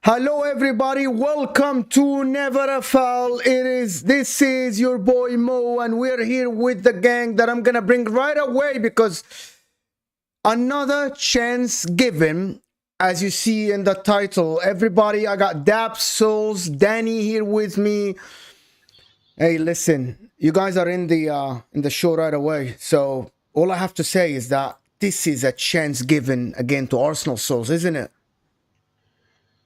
Hello everybody, welcome to Never a Foul. This is your boy Mo, and we're here with the gang that I'm gonna bring right away because another chance given, as you see in the title. Everybody, I got Daps, Souls, Danny here with me. Hey, listen, you guys are in the show right away, so all I have to say is that this is a chance given again to Arsenal, Souls, isn't it?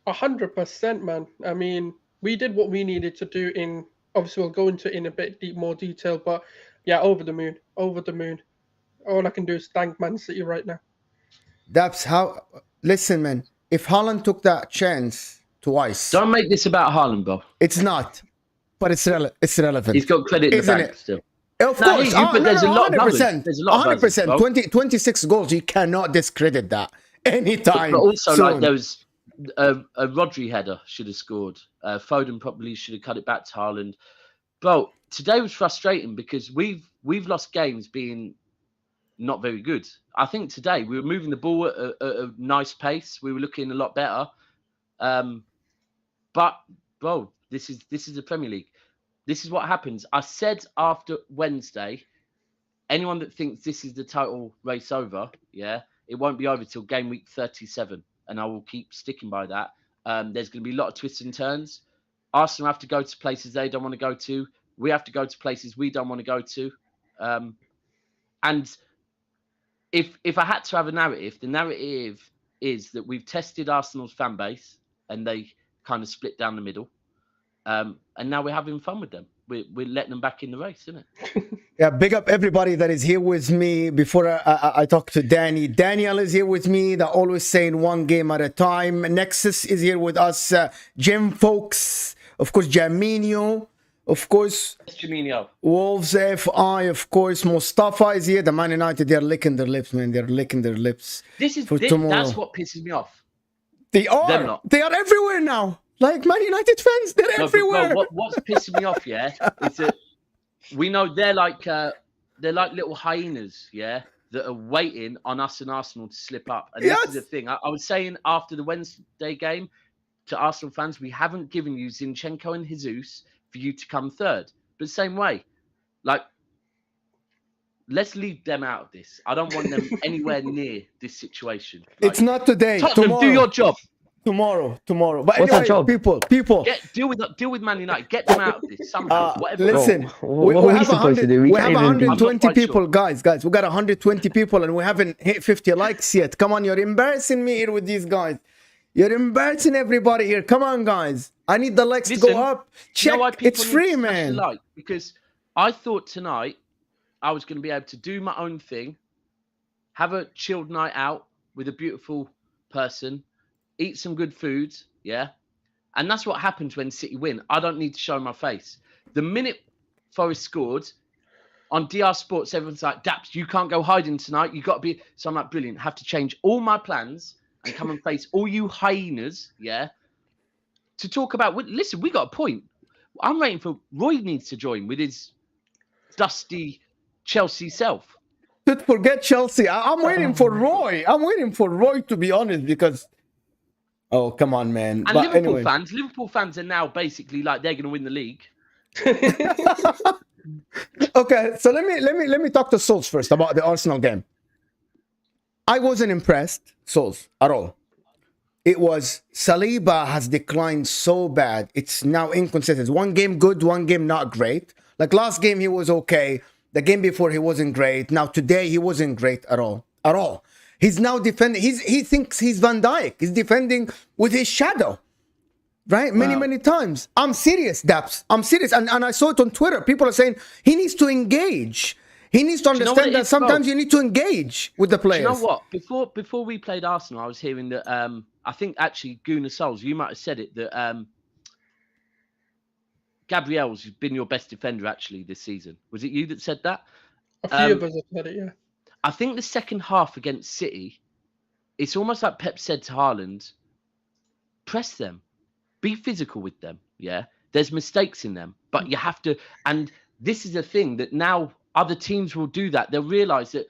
100%, man. I mean, we did what we needed to do in, obviously we'll go into it in a bit more detail, but yeah, over the moon. All I can do is thank Man City right now. That's how, listen, man, if Haaland took that chance twice. Don't make this about Haaland, bro. It's not, but it's relevant. He's got credit in the bank still. Of course, but there's a lot of 100%. There's a lot of 100%. 26 goals, you cannot discredit that anytime. But also, soon. like, there was a Rodri header should have scored. Foden probably should have cut it back to Haaland. Bro, today was frustrating because we've lost games being not very good. I think today we were moving the ball at a nice pace. We were looking a lot better. But bro, this is the Premier League. This is what happens. I said after Wednesday, anyone that thinks this is the title race over, yeah, it won't be over till game week 37. And I will keep sticking by that. There's going to be a lot of twists and turns. Arsenal have to go to places they don't want to go to. We have to go to places we don't want to go to. And if I had to have a narrative, the narrative is that we've tested Arsenal's fan base and they kind of split down the middle. And now we're having fun with them. We're letting them back in the race, isn't it? Yeah, big up everybody that is here with me. Before I talk to Danny, Daniel is here with me. They're always saying one game at a time. Nexus is here with us. Jim Folks, of course, Jaminho, of course, Jaminho. Wolves FI, of course, Mustafa is here. The Man United, they're licking their lips, man. They're licking their lips. Tomorrow. That's what pisses me off. They are. They are everywhere now. Like Man United fans, they're everywhere. What's pissing me off, yeah, is that we know they're like little hyenas, yeah, that are waiting on us and Arsenal to slip up. And this is the thing. I was saying after the Wednesday game to Arsenal fans, we haven't given you Zinchenko and Jesus for you to come third. But same way, like, let's leave them out of this. I don't want them anywhere near this situation. Like, it's not today. Tottenham, tomorrow. do your job. Tomorrow. But anyway, people. Deal with Man United. Get them out of this somehow. Listen, what are we supposed to do? We have 120 people, guys. We got 120 people, and we haven't hit 50 likes yet. Come on, you're embarrassing me here with these guys. You're embarrassing everybody here. Come on, guys. I need the likes to go up. Check. It's free, man. Because I thought tonight I was going to be able to do my own thing, have a chilled night out with a beautiful person, eat some good food, yeah? And that's what happens when City win. I don't need to show my face. The minute Forest scored, on DR Sports, everyone's like, Daps, you can't go hiding tonight. You got to be... So I'm like, brilliant. Have to change all my plans and come and face all you hyenas, yeah? To talk about... Listen, we got a point. I'm waiting for... Roy needs to join with his dusty Chelsea self. Forget Chelsea. I'm waiting for Roy. I'm waiting for Roy, to be honest, because... Oh, come on, man. And Liverpool fans are now basically like they're going to win the league. Okay, so let me talk to Souls first about the Arsenal game. I wasn't impressed, Souls, at all. It was Saliba has declined so bad. It's now inconsistent. One game good, one game not great. Like last game he was okay. The game before he wasn't great. Now today he wasn't great at all. At all. He's now defending. He thinks he's Van Dijk. He's defending with his shadow, right? Many times. I'm serious, Daps. I'm serious. And I saw it on Twitter. People are saying he needs to engage. He needs to understand that sometimes you need to engage with the players. Do you know what? Before we played Arsenal, I was hearing that I think actually Gunnar Souls, you might have said it, that Gabriel's been your best defender actually this season. Was it you that said that? A few of us have said it, yeah. I think the second half against City, it's almost like Pep said to Haaland, press them, be physical with them. Yeah, there's mistakes in them, but you have to. And this is a thing that now other teams will do that. They'll realise that,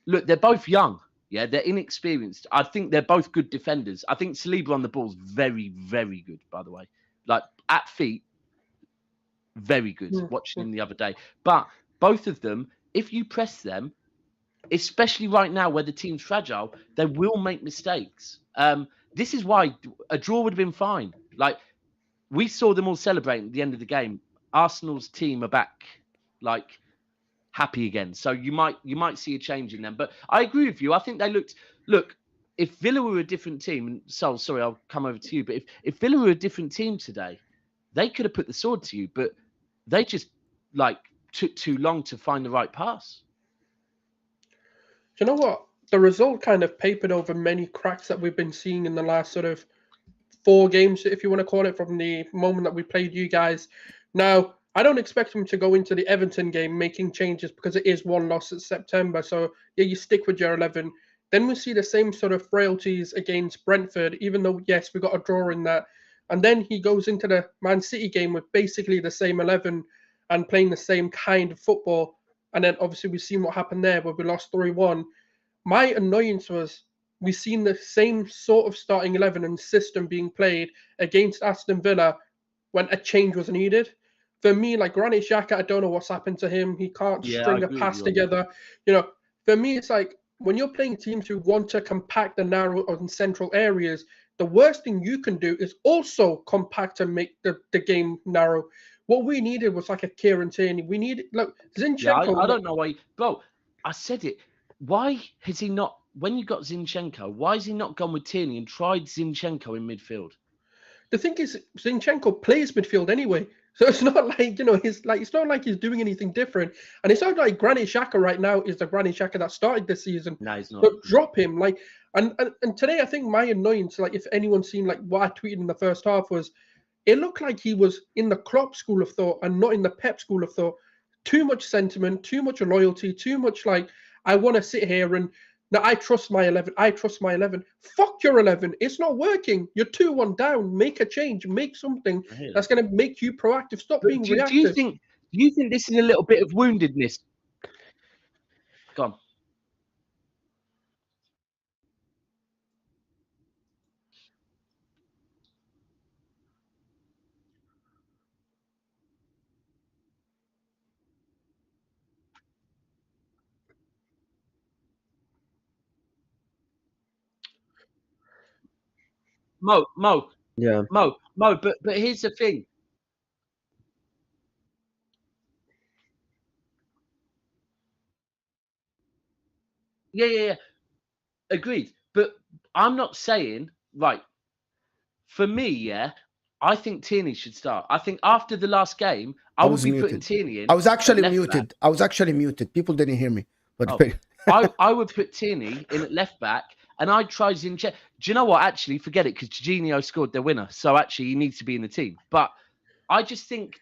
look, they're both young. Yeah, they're inexperienced. I think they're both good defenders. I think Saliba on the ball is very, very good, by the way. Like, at feet, very good. Watching him the other day. But both of them, if you press them, especially right now where the team's fragile, they will make mistakes. This is why a draw would have been fine. Like, we saw them all celebrating at the end of the game. Arsenal's team are back, like, happy again. So you might see a change in them. But I agree with you. I think they look, if Villa were a different team, and so sorry, I'll come over to you, but if Villa were a different team today, they could have put the sword to you, but they just like took too long to find the right pass. Do you know what? The result kind of papered over many cracks that we've been seeing in the last sort of 4 games, if you want to call it, from the moment that we played you guys. Now, I don't expect them to go into the Everton game making changes because it is one loss in September. So, yeah, you stick with your 11. Then we see the same sort of frailties against Brentford, even though, yes, we got a draw in that. And then he goes into the Man City game with basically the same 11 and playing the same kind of football. And then obviously we've seen what happened there where we lost 3-1. My annoyance was we've seen the same sort of starting 11 and system being played against Aston Villa when a change was needed. For me, like Granit Xhaka, I don't know what's happened to him. He can't string a pass together. You know, for me, it's like when you're playing teams who want to compact the narrow and central areas, the worst thing you can do is also compact and make the game narrow. What we needed was like a Kieran Tierney. We needed, look, Zinchenko. Yeah, I don't know why. Bro, I said it. Why has he not, when you got Zinchenko, why has he not gone with Tierney and tried Zinchenko in midfield? The thing is, Zinchenko plays midfield anyway. So it's not like, you know, it's not like he's doing anything different. And it's not like Granit Xhaka right now is the Granit Xhaka that started this season. No, he's not. But drop him. Like, and today I think my annoyance, like if anyone's seen like what I tweeted in the first half, was it looked like he was in the Klopp school of thought and not in the Pep school of thought. Too much sentiment, too much loyalty, too much like, I want to sit here and now I trust my 11. I trust my 11. Fuck your 11. It's not working. You're 2-1 down. Make a change. Make something that's going to make you proactive. Stop being reactive. Do you think this is a little bit of woundedness? Go on. Mo, but here's the thing. Yeah. Agreed. But I'm not saying, right, for me, yeah, I think Tierney should start. I think after the last game, I would be putting Tierney in. I was actually muted. People didn't hear me. But I would put Tierney in at left back, and I'd try Zinchenko. Do you know what? Actually, forget it, because Jorginho scored their winner. So actually, he needs to be in the team. But I just think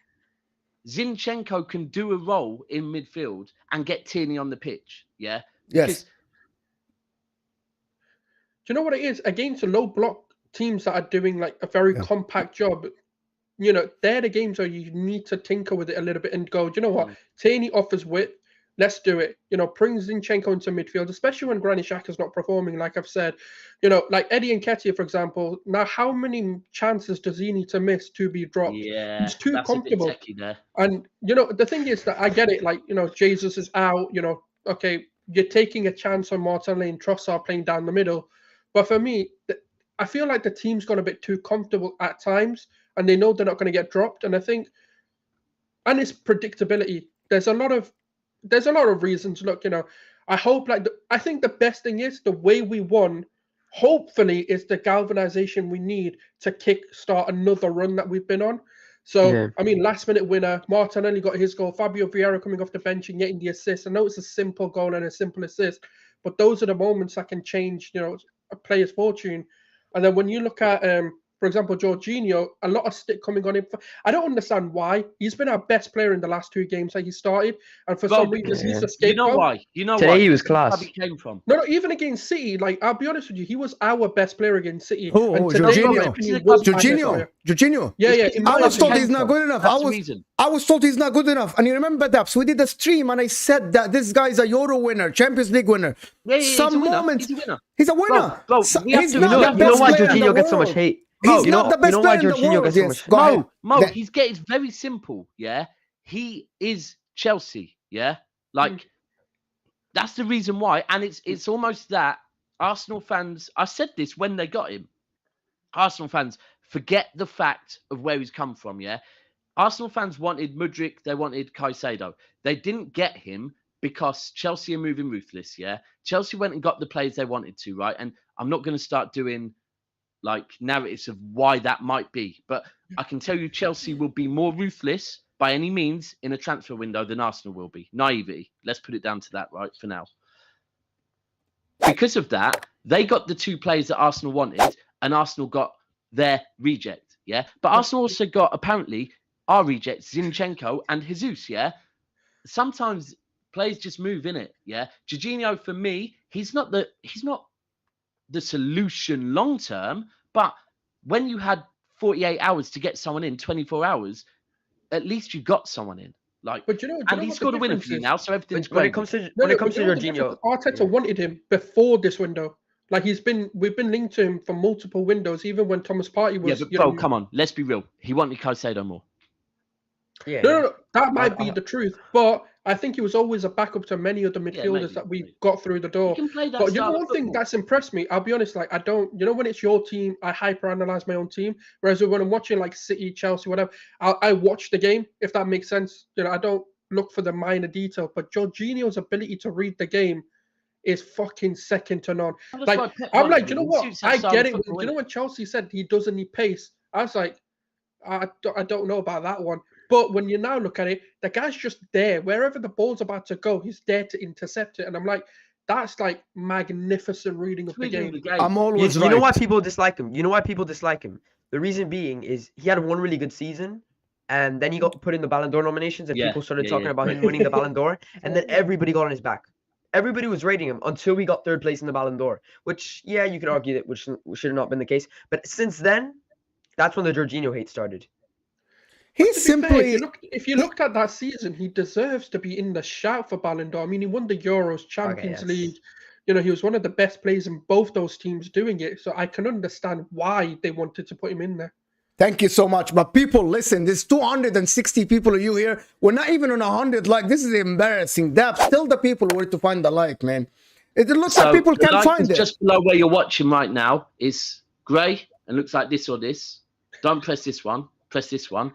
Zinchenko can do a role in midfield and get Tierney on the pitch. Yeah. Yes. Do you know what it is? Against the low block teams that are doing like a very compact job, you know, they're the games where you need to tinker with it a little bit and go, do you know what? Tierney offers width. Let's do it. You know, bring Zinchenko into midfield, especially when Granit Xhaka's not performing, like I've said. You know, like Eddie Nketiah, for example. Now, how many chances does he need to miss to be dropped? Yeah, he's too comfortable. A bit techie there. And, you know, the thing is that I get it. Like, you know, Jesus is out. You know, okay, you're taking a chance on Martinelli and Trossard playing down the middle. But for me, I feel like the team's got a bit too comfortable at times, and they know they're not going to get dropped. And I think, and it's predictability. There's a lot of reasons. Look, you know, I hope I think the best thing is the way we won, hopefully, is the galvanization we need to kickstart another run that we've been on. So, I mean, last minute winner, Martinelli got his goal, Fabio Vieira coming off the bench and getting the assist. I know it's a simple goal and a simple assist, but those are the moments that can change, you know, a player's fortune. And then when you look at for example, Jorginho, a lot of stick coming on him. I don't understand why. He's been our best player in the last 2 games that he started, and for some reason he's a scapegoat. You know why? You know Today why? he was class. Where he came from. No, even against City, like, I'll be honest with you, he was our best player against City. Who? And today, Jorginho? in my opinion, was my best player. Jorginho. Yeah, yeah. in my I was told opinion. he's not good enough. That's the reason. I was told he's not good enough. And you remember, Daps, we did a stream and I said that this guy's a Euro winner, Champions League winner. Yeah, Some he's a winner. moments, He's a winner. he's a winner. Bro, So- we have he's to- not you the know best why player in the Jorginho gets so world. much hate? He's you know, not the best you know why player in the Jorginho world. gets so Yes, much go ahead. Mo, That- it's very simple, yeah? He is Chelsea, yeah? Like, that's the reason why. And it's almost that Arsenal fans, I said this when they got him, Arsenal fans forget the fact of where he's come from, yeah? Arsenal fans wanted Mudryk, they wanted Caicedo. They didn't get him because Chelsea are moving ruthless, yeah? Chelsea went and got the players they wanted to, right? And I'm not going to start doing like narratives of why that might be, but I can tell you Chelsea will be more ruthless by any means in a transfer window than Arsenal will be. Naivety. Let's put it down to that, right, for now. Because of that, they got the 2 players that Arsenal wanted, and Arsenal got their reject, yeah? But Arsenal also got, apparently, our rejects, Zinchenko and Jesus, yeah? Sometimes players just move in it, yeah? Jorginho, for me, he's not the solution long term, but when you had 48 hours to get someone in, 24 hours, at least you got someone in. Like, But you know and he what scored the a winner difference for you is? now, so everything's When great. it comes to No, Jorginho, Arteta wanted him before this window. Like, we've been linked to him for multiple windows, even when Thomas Partey was. Yeah, but bro, come on, let's be real. He wanted Caicedo more. yeah, No, that might be the truth, but I think he was always a backup to many of the midfielders maybe, that we maybe. got through the door. You can play that But you style know of one thing football. that's impressed me, I'll be honest, like, I don't, you know, when it's your team, I hyper-analyze my own team, whereas when I'm watching, like, City, Chelsea, whatever, I watch the game, if that makes sense. You know, I don't look for the minor detail, but Jorginho's ability to read the game is fucking second to none. That's Like, why Pep I'm wanted like, you him. know He what? suits that I style get of it. football, You know innit? when Chelsea said he doesn't need pace? I was like, I don't know about that one. But when you now look at it, the guy's just there. Wherever the ball's about to go, he's there to intercept it. And I'm like, that's like magnificent reading of the Reading game. the game. I'm always you right. know why people dislike him? You know why people dislike him? The reason being is he had one really good season, and then he got put in the Ballon d'Or nominations, and Yeah, people started yeah, talking yeah. about him winning the Ballon d'Or, and then everybody got on his back. Everybody was rating him until we got 3rd place in the Ballon d'Or, which, yeah, you could argue that which should have not been the case. But since then, that's when the Jorginho hate started. He's To be fair, simply. if you looked at that season, he deserves to be in the shout for Ballon d'Or. I mean, he won the Euros, Champions yes. League. You know, he was one of the best players in both those teams doing it. So I can understand why they wanted to put him in there. Thank you so much. But people, listen, there's 260 people of you here. We're not even on 100 like. This is embarrassing. Daps, tell the people where to find the like, man. It looks like people the can't like find is it. just below where you're watching right now is grey and looks like this or this. Don't press this one. Press this one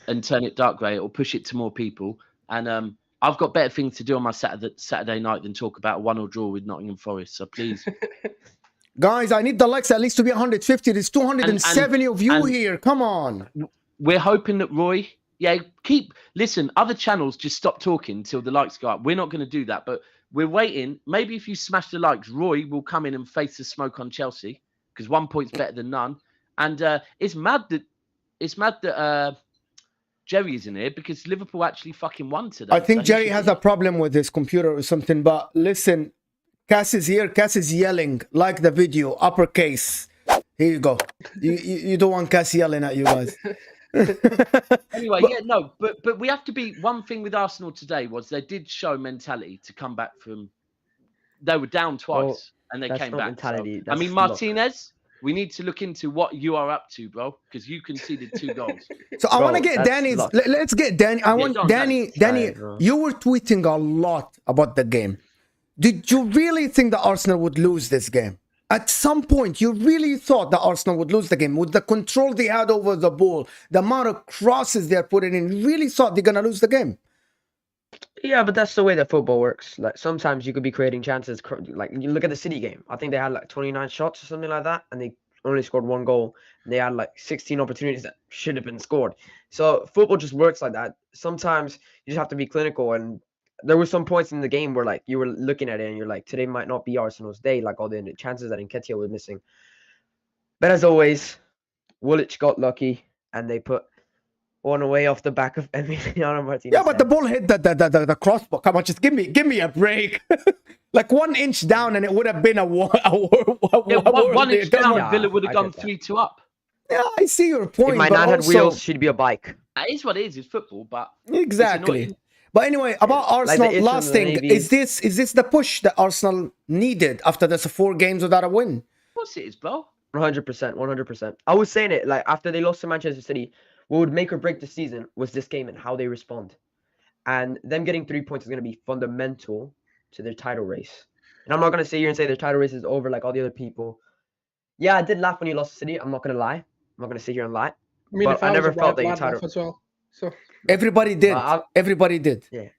and turn it dark grey. It will push it to more people. And I've got better things to do on my Saturday night than talk about a 1-1 draw with Nottingham Forest. So please. Guys, I need the likes at least to be 150. There's 270 of you here. Come on. We're hoping that Roy, listen, other channels just stop talking until the likes go up. We're not going to do that, but we're waiting. Maybe if you smash the likes, Roy will come in and face the smoke on Chelsea because 1 point's better than none. And it's mad that Jerry isn't here because Liverpool actually fucking won today. I think So he Jerry should has be- a problem with his computer or something. But listen, Cass is here. Cass is yelling. Like the video, uppercase. Here you go. You don't want Cass yelling at you guys. Anyway, but we have to be. One thing with Arsenal today was they did show mentality to come back from. They were down twice and they that's came not back. mentality, So, I mean, that's luck. Martinez, we need to look into what you are up to, bro, because you conceded 2 goals. So I Bro, want to get that's Danny's. luck. Let's get Danny. I want go on, Danny. Danny. Danny, Bro. you were tweeting a lot about the game. Did you really think that Arsenal would lose this game? At some point, you really thought that Arsenal would lose the game with the control they had over the ball, the amount of crosses they're putting in. You really thought they're gonna lose the game. Yeah, but that's the way that football works. Like sometimes you could be creating chances. Like you look at the City game. I think they had like 29 shots or something like that, and they only scored 1 goal. And they had like 16 opportunities that should have been scored. So football just works like that. Sometimes you just have to be clinical. And there were some points in the game where like you were looking at it and you're like, today might not be Arsenal's day. Like all the chances that Nketiah was missing. But as always, Woolwich got lucky and they put one away off the back of Emiliano Martinez. Yeah, but the ball hit the crossbar. Come on, just give me a break. Like 1 inch down, and it would have been a One inch down, Yeah, Villa would have I gone get that. 3-2 up. Yeah, I see your point. If my but nan had also, wheels, she'd be a bike. That is what it is. It's football, but it's exactly. annoying. But anyway, about Like the Arsenal, Islam last thing Navies. is this the push that Arsenal needed after this 4 games without a win? Of course it is, bro. 100%, 100%. I was saying it like after they lost to Manchester City, what would make or break the season was this game and how they respond. And them getting 3 points is going to be fundamental to their title race. And I'm not going to sit here and say their title race is over like all the other people. Yeah, I did laugh when you lost to City. I'm not going to lie. I'm not going to sit here and lie. I mean, But if I I never was felt a that you lad title- laugh as well. So Everybody did. Everybody did. And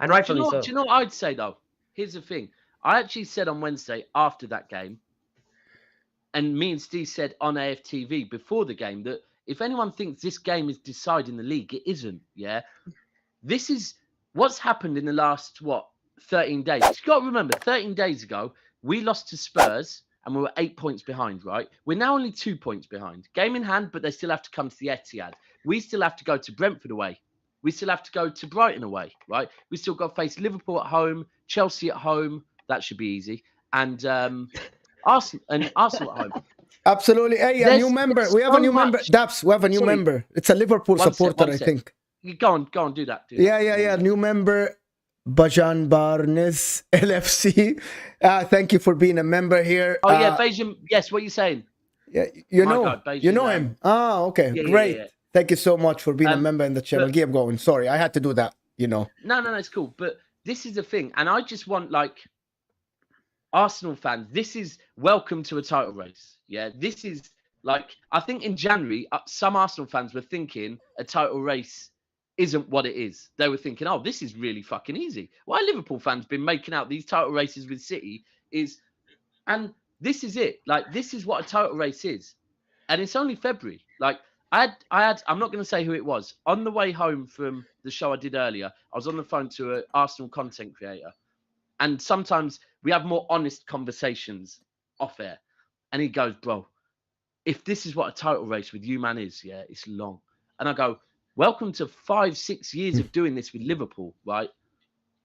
Do rightfully you, know, so. do you know what I'd say, though? Here's the thing. I actually said on Wednesday after that game, and me and Steve said on AFTV before the game, that if anyone thinks this game is deciding the league, it isn't, yeah? This is what's happened in the last, 13 days. You've got to remember, 13 days ago, we lost to Spurs and we were 8 points behind, right? We're now only 2 points behind. Game in hand, but they still have to come to the Etihad. We still have to go to Brentford away. We still have to go to Brighton away, right? We still got to face Liverpool at home, Chelsea at home. That should be easy. And Arsenal at home. Absolutely. Hey, a There's- new member. there's We have a so new member. much- Daps, we have a new Sorry. member. It's a Liverpool One sec, supporter, one I sec. think. You go on, do that. Yeah. New member, Bajan Barnes, LFC. Thank you for being a member here. Oh, yeah, Beijing. Yes, what are you saying? Yeah, you My know, God, Beijing, you know him. Ah, okay, yeah, great. yeah. Thank you so much for being a member in the channel. but- Keep going. Sorry, I had to do that. No, it's cool. But this is the thing. And I just want, Arsenal fans, this is welcome to a title race. Yeah, this is I think in January, some Arsenal fans were thinking a title race isn't what it is. They were thinking, oh, this is really fucking easy. Why Liverpool fans been making out these title races with City and this is it. This is what a title race is. And it's only February. I'm not going to say who it was. On the way home from the show I did earlier, I was on the phone to an Arsenal content creator. And sometimes we have more honest conversations off air. And he goes, bro, if this is what a title race with you, man, is, yeah, it's long. And I go, welcome to 5-6 years of doing this with Liverpool, right?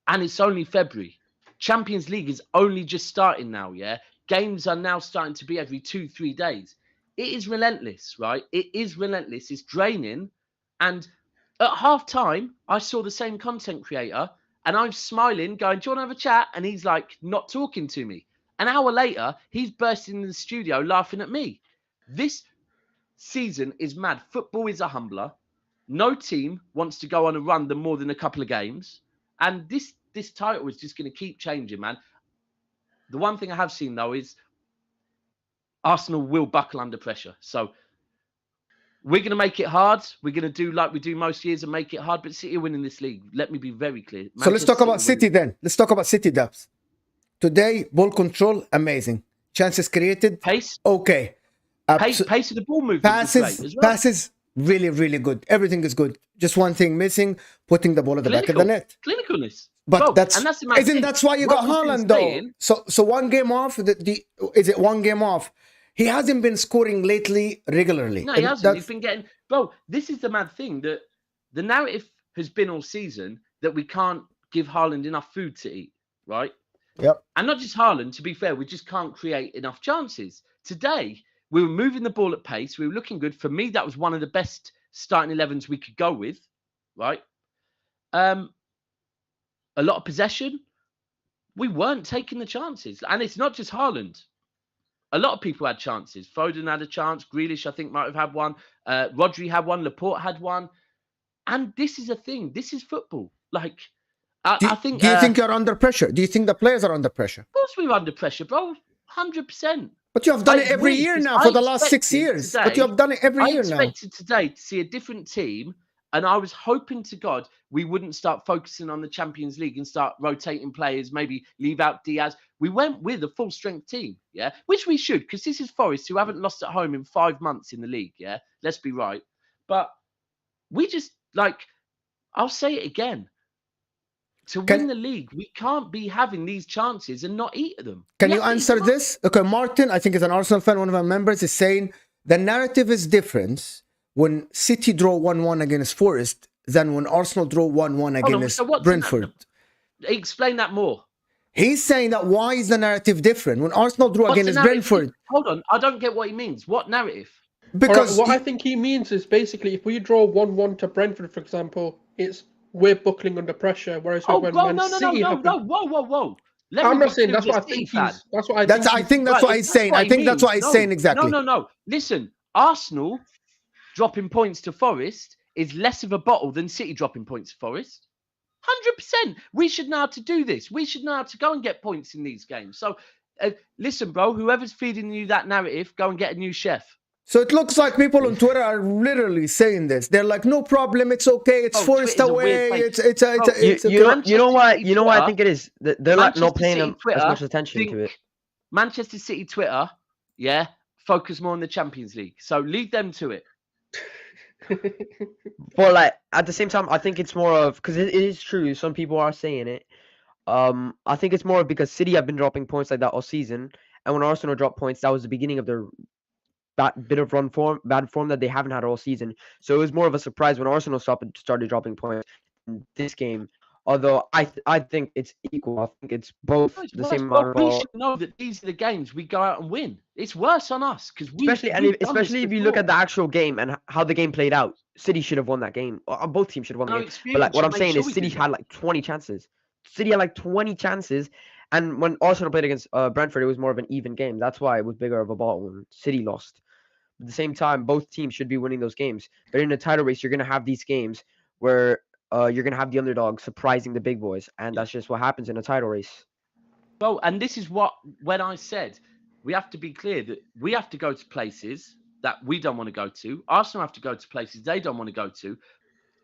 And it's only February. Champions League is only just starting now, yeah? Games are now starting to be every 2-3 days. It is relentless, right? It is relentless. It's draining. And at half time, I saw the same content creator and I'm smiling, going, do you want to have a chat? And he's not talking to me. An hour later, he's bursting in the studio laughing at me. This season is mad. Football is a humbler. No team wants to go on a run more than a couple of games. And this title is just going to keep changing, man. The one thing I have seen, though, is Arsenal will buckle under pressure. So we're going to make it hard. We're going to do like we do most years and make it hard. But City are winning this league. Let me be very clear. So let's talk about City then. Let's talk about City, Daps. Today, ball control, amazing. Chances created, Pace. okay. Pace of the ball movement is great as well. Passes, really, really good. Everything is good. Just one thing missing, putting the ball at the back of the net. Clinicalness. But Bro, that's the mad isn't thing. that's why you What got we've been Haaland though. saying- So 1 game off. Is it 1 game off? He hasn't been scoring lately regularly. No, he And hasn't. He's been getting. Bro, this is the mad thing that the narrative has been all season that we can't give Haaland enough food to eat, right? Yep. And not just Haaland, to be fair, we just can't create enough chances. Today, we were moving the ball at pace. We were looking good. For me, that was one of the best starting 11s we could go with, right? A lot of possession. We weren't taking the chances. And it's not just Haaland. A lot of people had chances. Foden had a chance. Grealish, I think, might have had one. Rodri had one. Laporte had one. And this is a thing. This is football. I think... Do you think you're under pressure? Do you think the players are under pressure? Of course we were under pressure, bro. 100%. But you have done I it every agree, year 'cause now I for the last 6 expected years. today- But you have done it every I year now. expected today to see a different team, and I was hoping to God we wouldn't start focusing on the Champions League and start rotating players, maybe leave out Diaz. We went with a full-strength team, yeah, which we should, because this is Forest, who haven't lost at home in 5 months in the league, yeah? Let's be right. But we just, I'll say it again. To win the league, we can't be having these chances and not eat them. Can We you have to eat answer them up. this? Okay, Martin, I think is an Arsenal fan, one of our members, is saying the narrative is different when City draw 1-1 against Forest than when Arsenal draw 1-1 Hold on, against so what's Brentford. Explain that more. He's saying that why is the narrative different when Arsenal drew What's the against narrative? Brentford? Hold on, I don't get what he means. What narrative? Because what I think he means is basically if we draw 1-1 to Brentford, for example, it's we're buckling under pressure. Whereas Oh, when bro, Man no, City whoa, whoa. Let I'm me not be saying clear that's with what the I think City fan. he's. That's what I that's think. I think that's Right, what if he's that's saying. what I he think that's what means, he's saying exactly. No. Listen, Arsenal dropping points to Forest is less of a bottle than City dropping points to Forest. 100%. We should know how to do this. We should know how to go and get points in these games. So, listen, bro, whoever's feeding you that narrative, go and get a new chef. So it looks like people on Twitter are literally saying this. They're like, no problem, it's okay, it's Bro, Forest Twitter's a weird away, place. it's okay. You know why? City You know why I Twitter- think it is. They're like not Manchester paying City them as Twitter much attention to it. Manchester City Twitter, yeah, focus more on the Champions League. So leave them to it. But like at the same time, I think it's more of because it is true. Some people are saying it. I think it's more of because City have been dropping points like that all season, and when Arsenal dropped points, that was the beginning of their bit of bad form that they haven't had all season. So it was more of a surprise when Arsenal started dropping points in this game. Although I think it's equal. I think it's both the same amount of We ball. should know that these are the games we go out and win. It's worse on us because Especially if you look at the actual game and how the game played out. City should have won that game. Both teams should have won the game. But like what I'm saying is City had like 20 chances. City had like 20 chances, and when Arsenal played against Brentford, it was more of an even game. That's why it was bigger of a ball when City lost. At the same time, both teams should be winning those games. But in a title race, you're gonna have these games where you're gonna have the underdog surprising the big boys, and that's just what happens in a title race. Well, and this is when I said we have to be clear that we have to go to places that we don't want to go to. Arsenal have to go to places they don't want to go to.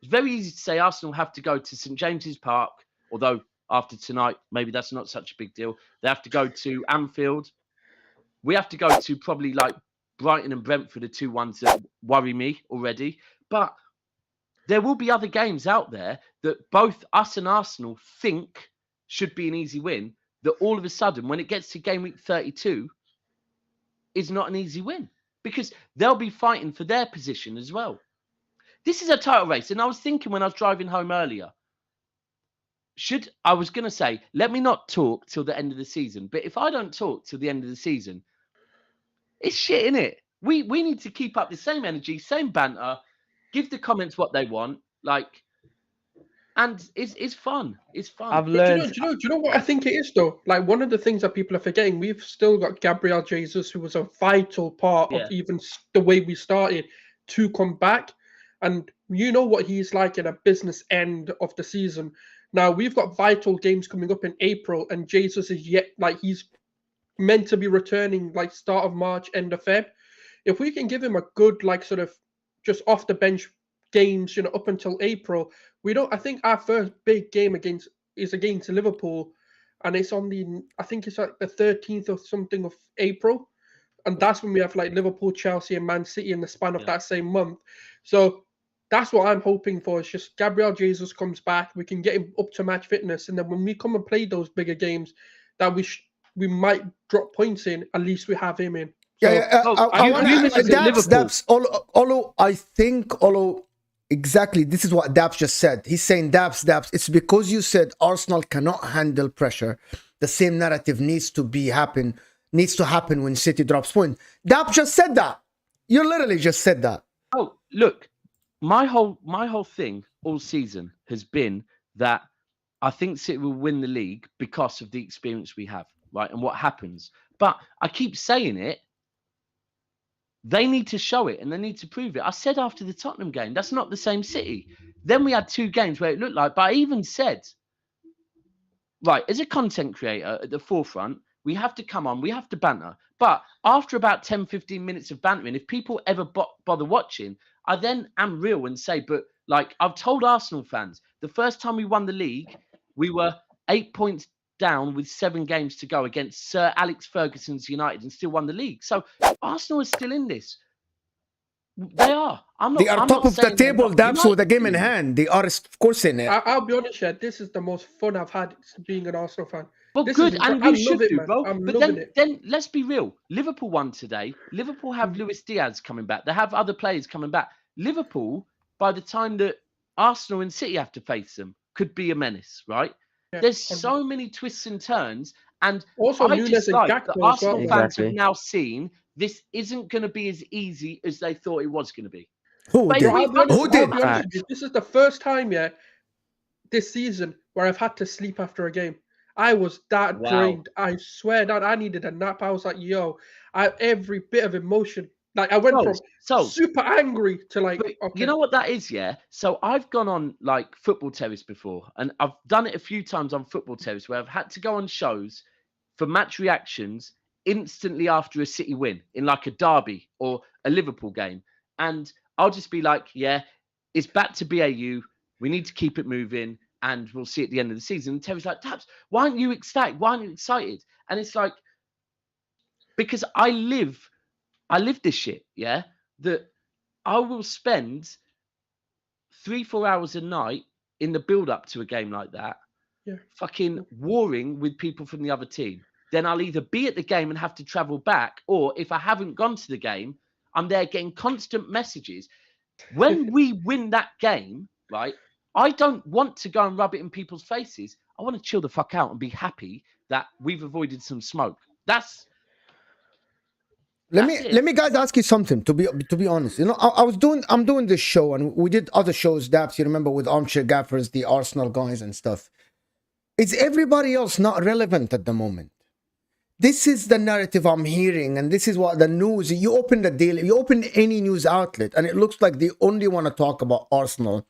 It's very easy to say Arsenal have to go to St James's Park, although after tonight, maybe that's not such a big deal. They have to go to Anfield. We have to go to probably like Brighton and Brentford are two ones that worry me already. But there will be other games out there that both us and Arsenal think should be an easy win, that all of a sudden, when it gets to game week 32, is not an easy win because they'll be fighting for their position as well. This is a title race. And I was thinking when I was driving home earlier, I was going to say, let me not talk till the end of the season. But if I don't talk till the end of the season, it's shit, innit? We need to keep up the same energy, same banter, give the comments what they want, and it's fun. It's fun. Do you know what I think it is though? Like one of the things that people are forgetting, we've still got Gabriel Jesus, who was a vital part of even the way we started, to come back. And you know what he's like at a business end of the season. Now we've got vital games coming up in April, and Jesus is he's meant to be returning like start of March, end of Feb. If we can give him a good sort of just off the bench games, up until April, I think our first big game is against Liverpool, and it's on I think it's like the 13th or something of April, and that's when we have like Liverpool, Chelsea, and Man City in the span of that same month. So that's what I'm hoping for. It's just Gabriel Jesus comes back, we can get him up to match fitness, and then when we come and play those bigger games that we might drop points in, at least we have him in. So, I want to Daps. Although exactly this is what Daps just said. He's saying Daps. It's because you said Arsenal cannot handle pressure. The same narrative needs to happen when City drops points. Daps just said that. You literally just said that. Oh, look, my whole thing all season has been that I think City will win the league because of the experience we have, right, and what happens. But I keep saying it. They need to show it and they need to prove it. I said after the Tottenham game, that's not the same City. Then we had two games where it looked like, but I even said, right, as a content creator at the forefront, we have to come on, we have to banter. But after about 10, 15 minutes of bantering, if people ever bother watching, I then am real and say, but like I've told Arsenal fans, the first time we won the league, we were 8 points down with 7 games to go against Sir Alex Ferguson's United and still won the league. So Arsenal is still in this. They are. They are top of the table, Daps, with a game in hand. They are, of course, in it. I'll be honest, this is the most fun I've had being an Arsenal fan. Well, This good, is and I you should love it, do, man. bro. I'm But loving it. then let's be real. Liverpool won today. Liverpool have Luis Diaz coming back. They have other players coming back. Liverpool, by the time that Arsenal and City have to face them, could be a menace, right? Yeah, There's 100%. so many twists and turns, and Also, I Nunes just and like Gakpo that as well. Arsenal man. fans Exactly. have now seen this isn't going to be as easy as they thought it was going to be. Who But did? if we I'll be honest, Who I'll did? be honest with you, this is the first time, this season where I've had to sleep after a game. I was that Wow. drained. I swear that I needed a nap. I was like, every bit of emotion. Like I went from super angry to like, but okay. you know what that is, yeah? So I've gone on like Football Terrace before, and I've done it a few times on Football Terrace where I've had to go on shows for match reactions instantly after a City win in like a derby or a Liverpool game. And I'll just be like, yeah, it's back to BAU. We need to keep it moving, and we'll see at the end of the season. And Terry's like, Daps, why aren't you ecstatic? Why aren't you excited? And it's like, because I live this shit, yeah? That I will spend 3-4 hours a night in the build up to a game like that, fucking warring with people from the other team. Then I'll either be at the game and have to travel back, or if I haven't gone to the game, I'm there getting constant messages. When we win that game, right, I don't want to go and rub it in people's faces. I want to chill the fuck out and be happy that we've avoided some smoke. Let me guys ask you something. To be honest, you know, I'm doing this show, and we did other shows. Daps, you remember, with Armchair Gaffers, the Arsenal guys and stuff. Is everybody else not relevant at the moment? This is the narrative I'm hearing, and this is what the news. You open the daily, you open any news outlet, and it looks like they only want to talk about Arsenal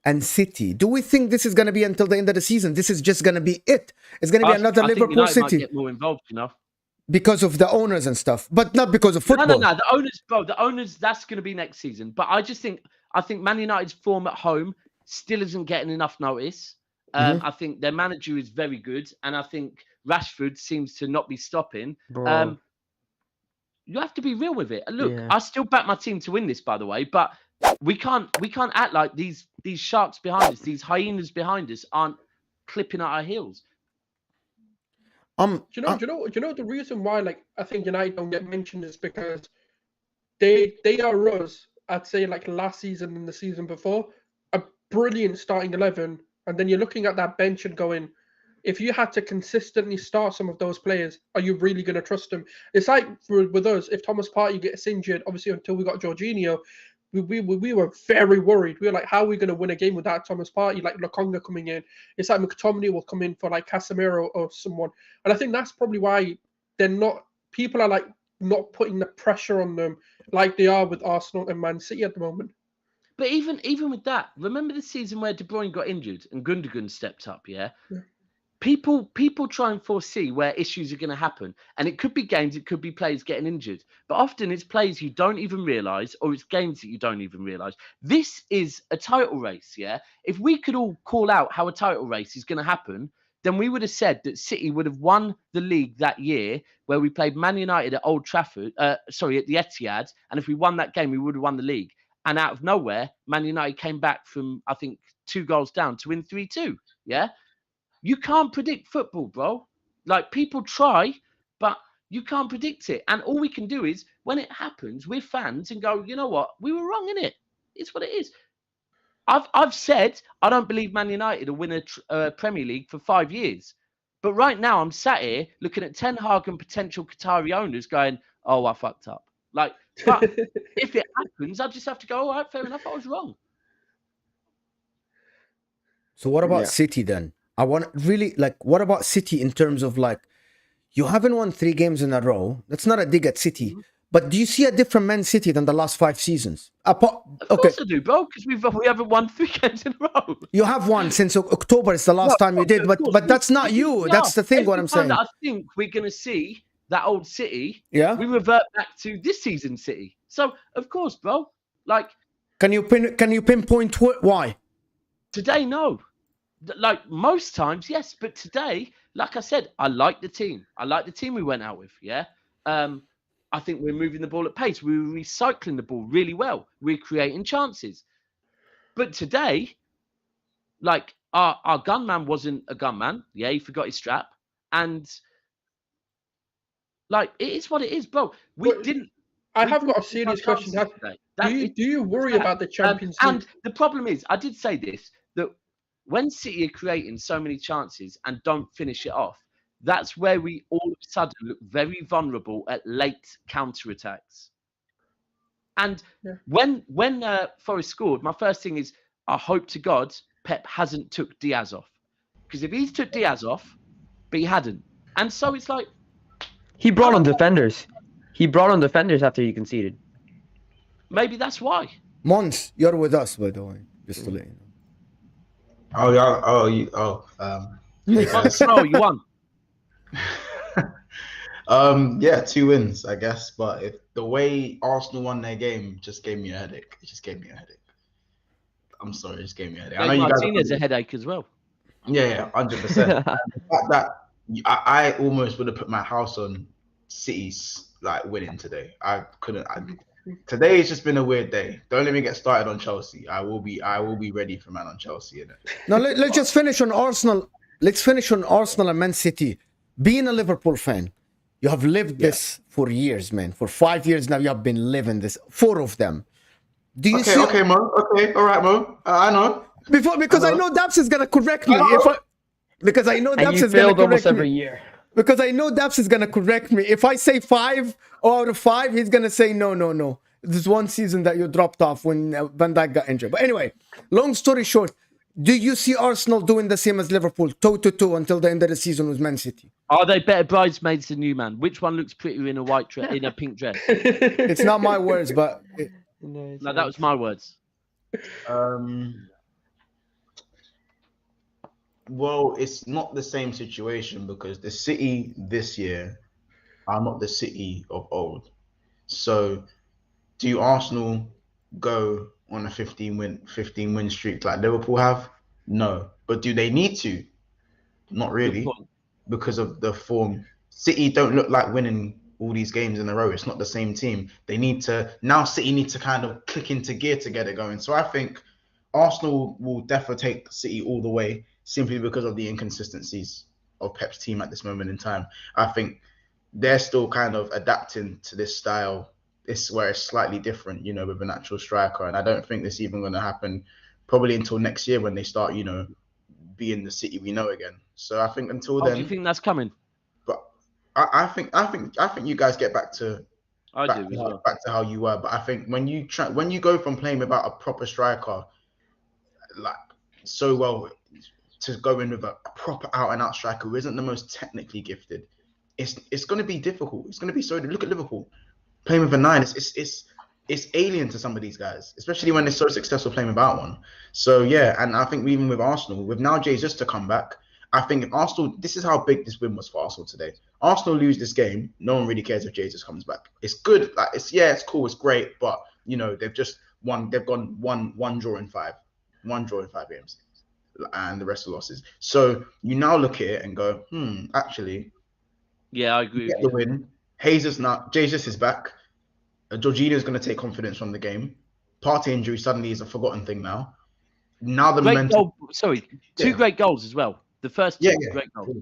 and City. Do we think this is going to be until the end of the season? This is just going to be it. It's going to be another Liverpool United City. Might get more involved, you know. Because of the owners and stuff, but not because of football. No. The owners, bro. The owners. That's going to be next season. But I think Man United's form at home still isn't getting enough notice. I think their manager is very good, and I think Rashford seems to not be stopping. Bro. You have to be real with it. Look, I still back my team to win this, by the way. But we can't act like these sharks behind us, these hyenas behind us, aren't clipping at our heels. Do you know the reason why, like, I think United don't get mentioned is because they are us, I'd say, like last season and the season before, a brilliant starting 11, and then you're looking at that bench and going, if you had to consistently start some of those players, are you really going to trust them? It's like with us, if Thomas Partey gets injured, obviously until we got Jorginho, we were very worried. We were like, how are we going to win a game without Thomas Partey? Like Lokonga coming in. It's like McTominay will come in for like Casemiro or someone. And I think that's probably why people are like not putting the pressure on them like they are with Arsenal and Man City at the moment. But even with that, remember the season where De Bruyne got injured and Gundogan stepped up, yeah? People try and foresee where issues are going to happen. And it could be games, it could be players getting injured. But often it's players you don't even realise, or it's games that you don't even realise. This is a title race, yeah? If we could all call out how a title race is going to happen, then we would have said that City would have won the league that year where we played Man United at Old Trafford, at the Etihad. And if we won that game, we would have won the league. And out of nowhere, Man United came back from, I think, 2 goals down to win 3-2, yeah? You can't predict football, bro. Like, people try, but you can't predict it. And all we can do is, when it happens, we're fans and go, you know what? We were wrong, innit? It's what it is. I've said I don't believe Man United will win a Premier League for 5 years. But right now, I'm sat here looking at Ten Hag and potential Qatari owners going, oh, I fucked up. Like, but if it happens, I just have to go, all right, fair enough, I was wrong. So what about City then? I want really, like, what about City in terms of, like, you haven't won 3 games in a row. That's not a dig at City. But do you see a different Man City than the last 5 seasons? Of course I do, bro, because we haven't won 3 games in a row. You have won since October. It's the last time you did. But that's not you. That's the thing, what I'm saying. I think we're going to see that old City. Yeah. We revert back to this season's City. So, of course, bro. Like, can you pinpoint why? Today, no. Like, most times, yes. But today, like I said, I like the team. I like the team we went out with, yeah? I think we're moving the ball at pace. We were recycling the ball really well. We're creating chances. But today, like, our gunman wasn't a gunman. Yeah, he forgot his strap. And like, it is what it is, bro. We But didn't. I we have didn't got a take serious our question. chances today. Do you worry that. about the Champions League? And the problem is, I did say this, that when City are creating so many chances and don't finish it off, that's where we all of a sudden look very vulnerable at late counter-attacks. And Yeah. when Forest scored, my first thing is, I hope to God Pep hasn't took Diaz off. Because if he's took Diaz off, but he hadn't. And so it's like... He brought on defenders. He brought on defenders after he conceded. Maybe that's why. Mons, you're with us, by the way, just to let you Oh yeah. Hey guys. Bro, you won. Yeah, 2 wins, I guess. But if the way Arsenal won their game just gave me a headache. It just gave me a headache. I'm sorry, it just gave me a headache. I know you guys. Martinez a headache as well. Yeah, 100%. The fact that I almost would have put my house on City's like winning today. I couldn't. Today has just been a weird day. Don't let me get started on Chelsea. I will be ready for man on Chelsea. Innit? Now let's just finish on Arsenal. Let's finish on Arsenal and Man City. Being a Liverpool fan, you have lived this for years, man. For 5 years now, you have been living this. 4 of them. Do you see? Okay, Mo. Okay, all right, Mo. I know. Because I know Daps is gonna correct me. Because I know And Daps you is gonna failed almost correct every me. year. Because I know Daps is gonna correct me. If I say 5 out of 5, he's gonna say no. This one season that you dropped off when Van Dijk got injured. But anyway, long story short, do you see Arsenal doing the same as Liverpool, toe-to-toe until the end of the season with Man City? Are they better bridesmaids than you, man? Which one looks prettier in a white dress, in a pink dress? It's not my words, but No, that was my words. Well, it's not the same situation because the City this year are not the City of old. So, do Arsenal go on a 15 win streak like Liverpool have? No. But do they need to? Not really, because of the form. City don't look like winning all these games in a row. It's not the same team. City need to kind of click into gear to get it going. So I think Arsenal will definitely take City all the way simply because of the inconsistencies of Pep's team at this moment in time. I think they're still kind of adapting to this style. It's where it's slightly different, with a natural striker. And I don't think this is even going to happen probably until next year when they start, being the City we know again. So I think until then. Do you think that's coming? But I think you guys get back to back to how you were. But I think when you go from playing without a proper striker, like so well, to go in with a proper out and out striker who isn't the most technically gifted, it's going to be difficult. It's going to be so. Look at Liverpool playing with a 9. It's alien to some of these guys, especially when they're so successful playing without one. So yeah, and I think even with Arsenal, with now Jesus to come back, I think if Arsenal, this is how big this win was for Arsenal today. Arsenal lose this game, no one really cares if Jesus comes back. It's good, like it's cool, it's great, but they've just won. They've gone one draw in 5 games, and the rest are losses. So you now look at it and go, actually, yeah, I agree. Get the win. Jesus is back. Jorginho's going to take confidence from the game. Partey injury suddenly is a forgotten thing now. Now the momentum. Two great goals as well. The first two great goals.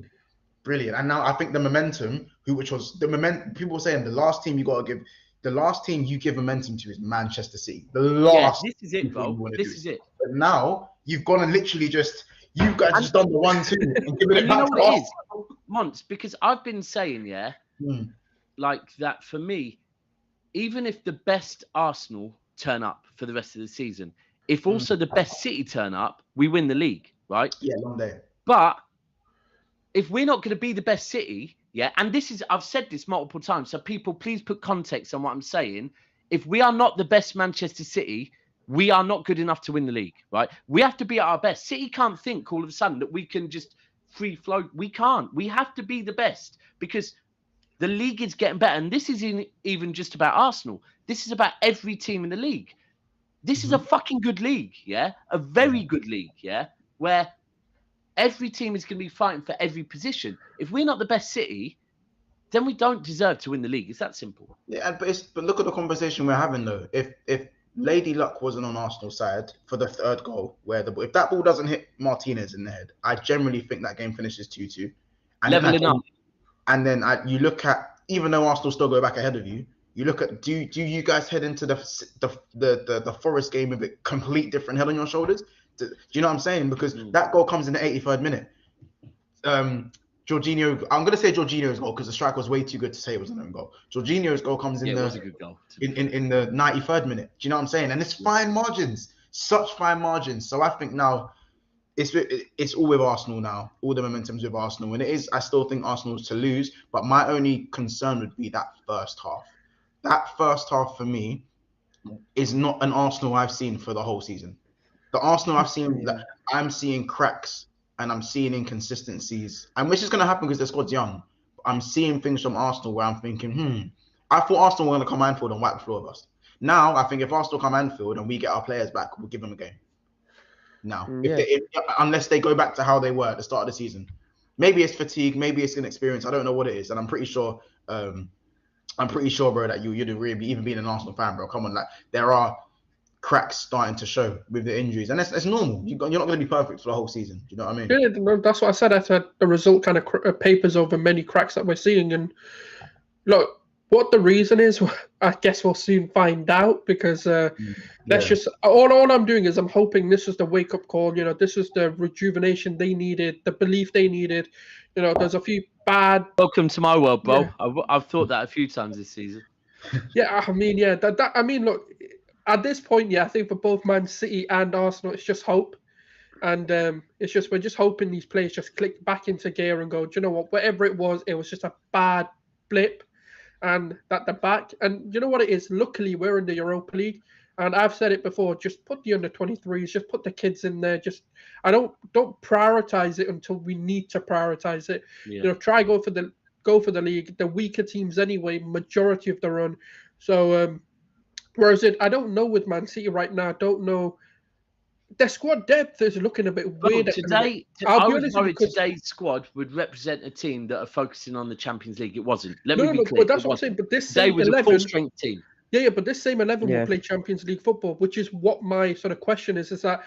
Brilliant. And now I think the momentum, people were saying the last team you give momentum to is Manchester City. This is it, bro. This is it. But now you've gone and literally you guys just done the 1-2 and given it back to what it is, Monts, because I've been saying, like that for me, even if the best Arsenal turn up for the rest of the season, if also the best City turn up, we win the league, right? Yeah, long day. But if we're not going to be the best City, and I've said this multiple times, so people please put context on what I'm saying. If we are not the best Manchester City, we are not good enough to win the league, right? We have to be at our best. City can't think all of a sudden that we can just free flow. We can't. We have to be the best because the league is getting better. And this isn't even just about Arsenal. This is about every team in the league. This is a fucking good league, a very good league, where every team is going to be fighting for every position. If we're not the best City, then we don't deserve to win the league. It's that simple. Yeah, but look at the conversation we're having though. If Lady Luck wasn't on Arsenal's side for the third goal, if that ball doesn't hit Martinez in the head, I generally think that game finishes 2-2. And Leveling up. And then you look at, even though Arsenal still go back ahead of you, you look at, do you guys head into the Forest game with a complete different head on your shoulders? Do you know what I'm saying? Because that goal comes in the 83rd minute. Jorginho, I'm gonna say Jorginho's goal because the strike was way too good to say it was an own goal. Jorginho's goal comes in it was a good goal. in the 93rd minute. Do you know what I'm saying? And it's fine margins, such fine margins. So I think now it's all with Arsenal now. All the momentum's with Arsenal, and it is. I still think Arsenal's to lose, but my only concern would be that first half. That first half for me is not an Arsenal I've seen for the whole season. The Arsenal I've seen, that I'm seeing cracks and I'm seeing inconsistencies, and which is going to happen because the squad's young. I'm seeing things from Arsenal where I'm thinking, I thought Arsenal were going to come Anfield and wipe the floor of us. Now I think if Arsenal come Anfield and we get our players back, we'll give them a game. Now, unless they go back to how they were at the start of the season, maybe it's fatigue, maybe it's inexperience. I don't know what it is, and I'm pretty sure, bro, that you'd agree. Even being an Arsenal fan, bro, come on, like there are cracks starting to show with the injuries, and it's normal. You're not going to be perfect for the whole season. Do you know what I mean? Yeah, that's what I said. I said the result kind of papers over many cracks that we're seeing, and look. What the reason is, I guess we'll soon find out because let's just all I'm doing is I'm hoping this is the wake up call. You know, this is the rejuvenation they needed, the belief they needed. You know, there's a few bad. Welcome to my world, bro. Yeah. I've thought that a few times this season. Yeah, I mean, look, at this point, I think for both Man City and Arsenal, it's just hope, and we're just hoping these players just click back into gear and go. Do you know what? Whatever it was just a bad blip. And that the back, and you know what it is? Luckily, we're in the Europa League, and I've said it before. Just put the under-23s, just put the kids in there. I don't prioritize it until we need to prioritize it. Yeah. You know, try go for the league. The weaker teams anyway, majority of the run. So, whereas I don't know with Man City right now. I don't know. Their squad depth is looking a bit weird. I was worried today's squad would represent a team that are focusing on the Champions League. It wasn't. Let me be clear. But that's what I'm saying. But this same 11 was a full-strength team. Yeah, but this same 11 will play Champions League football, which is what my sort of question is that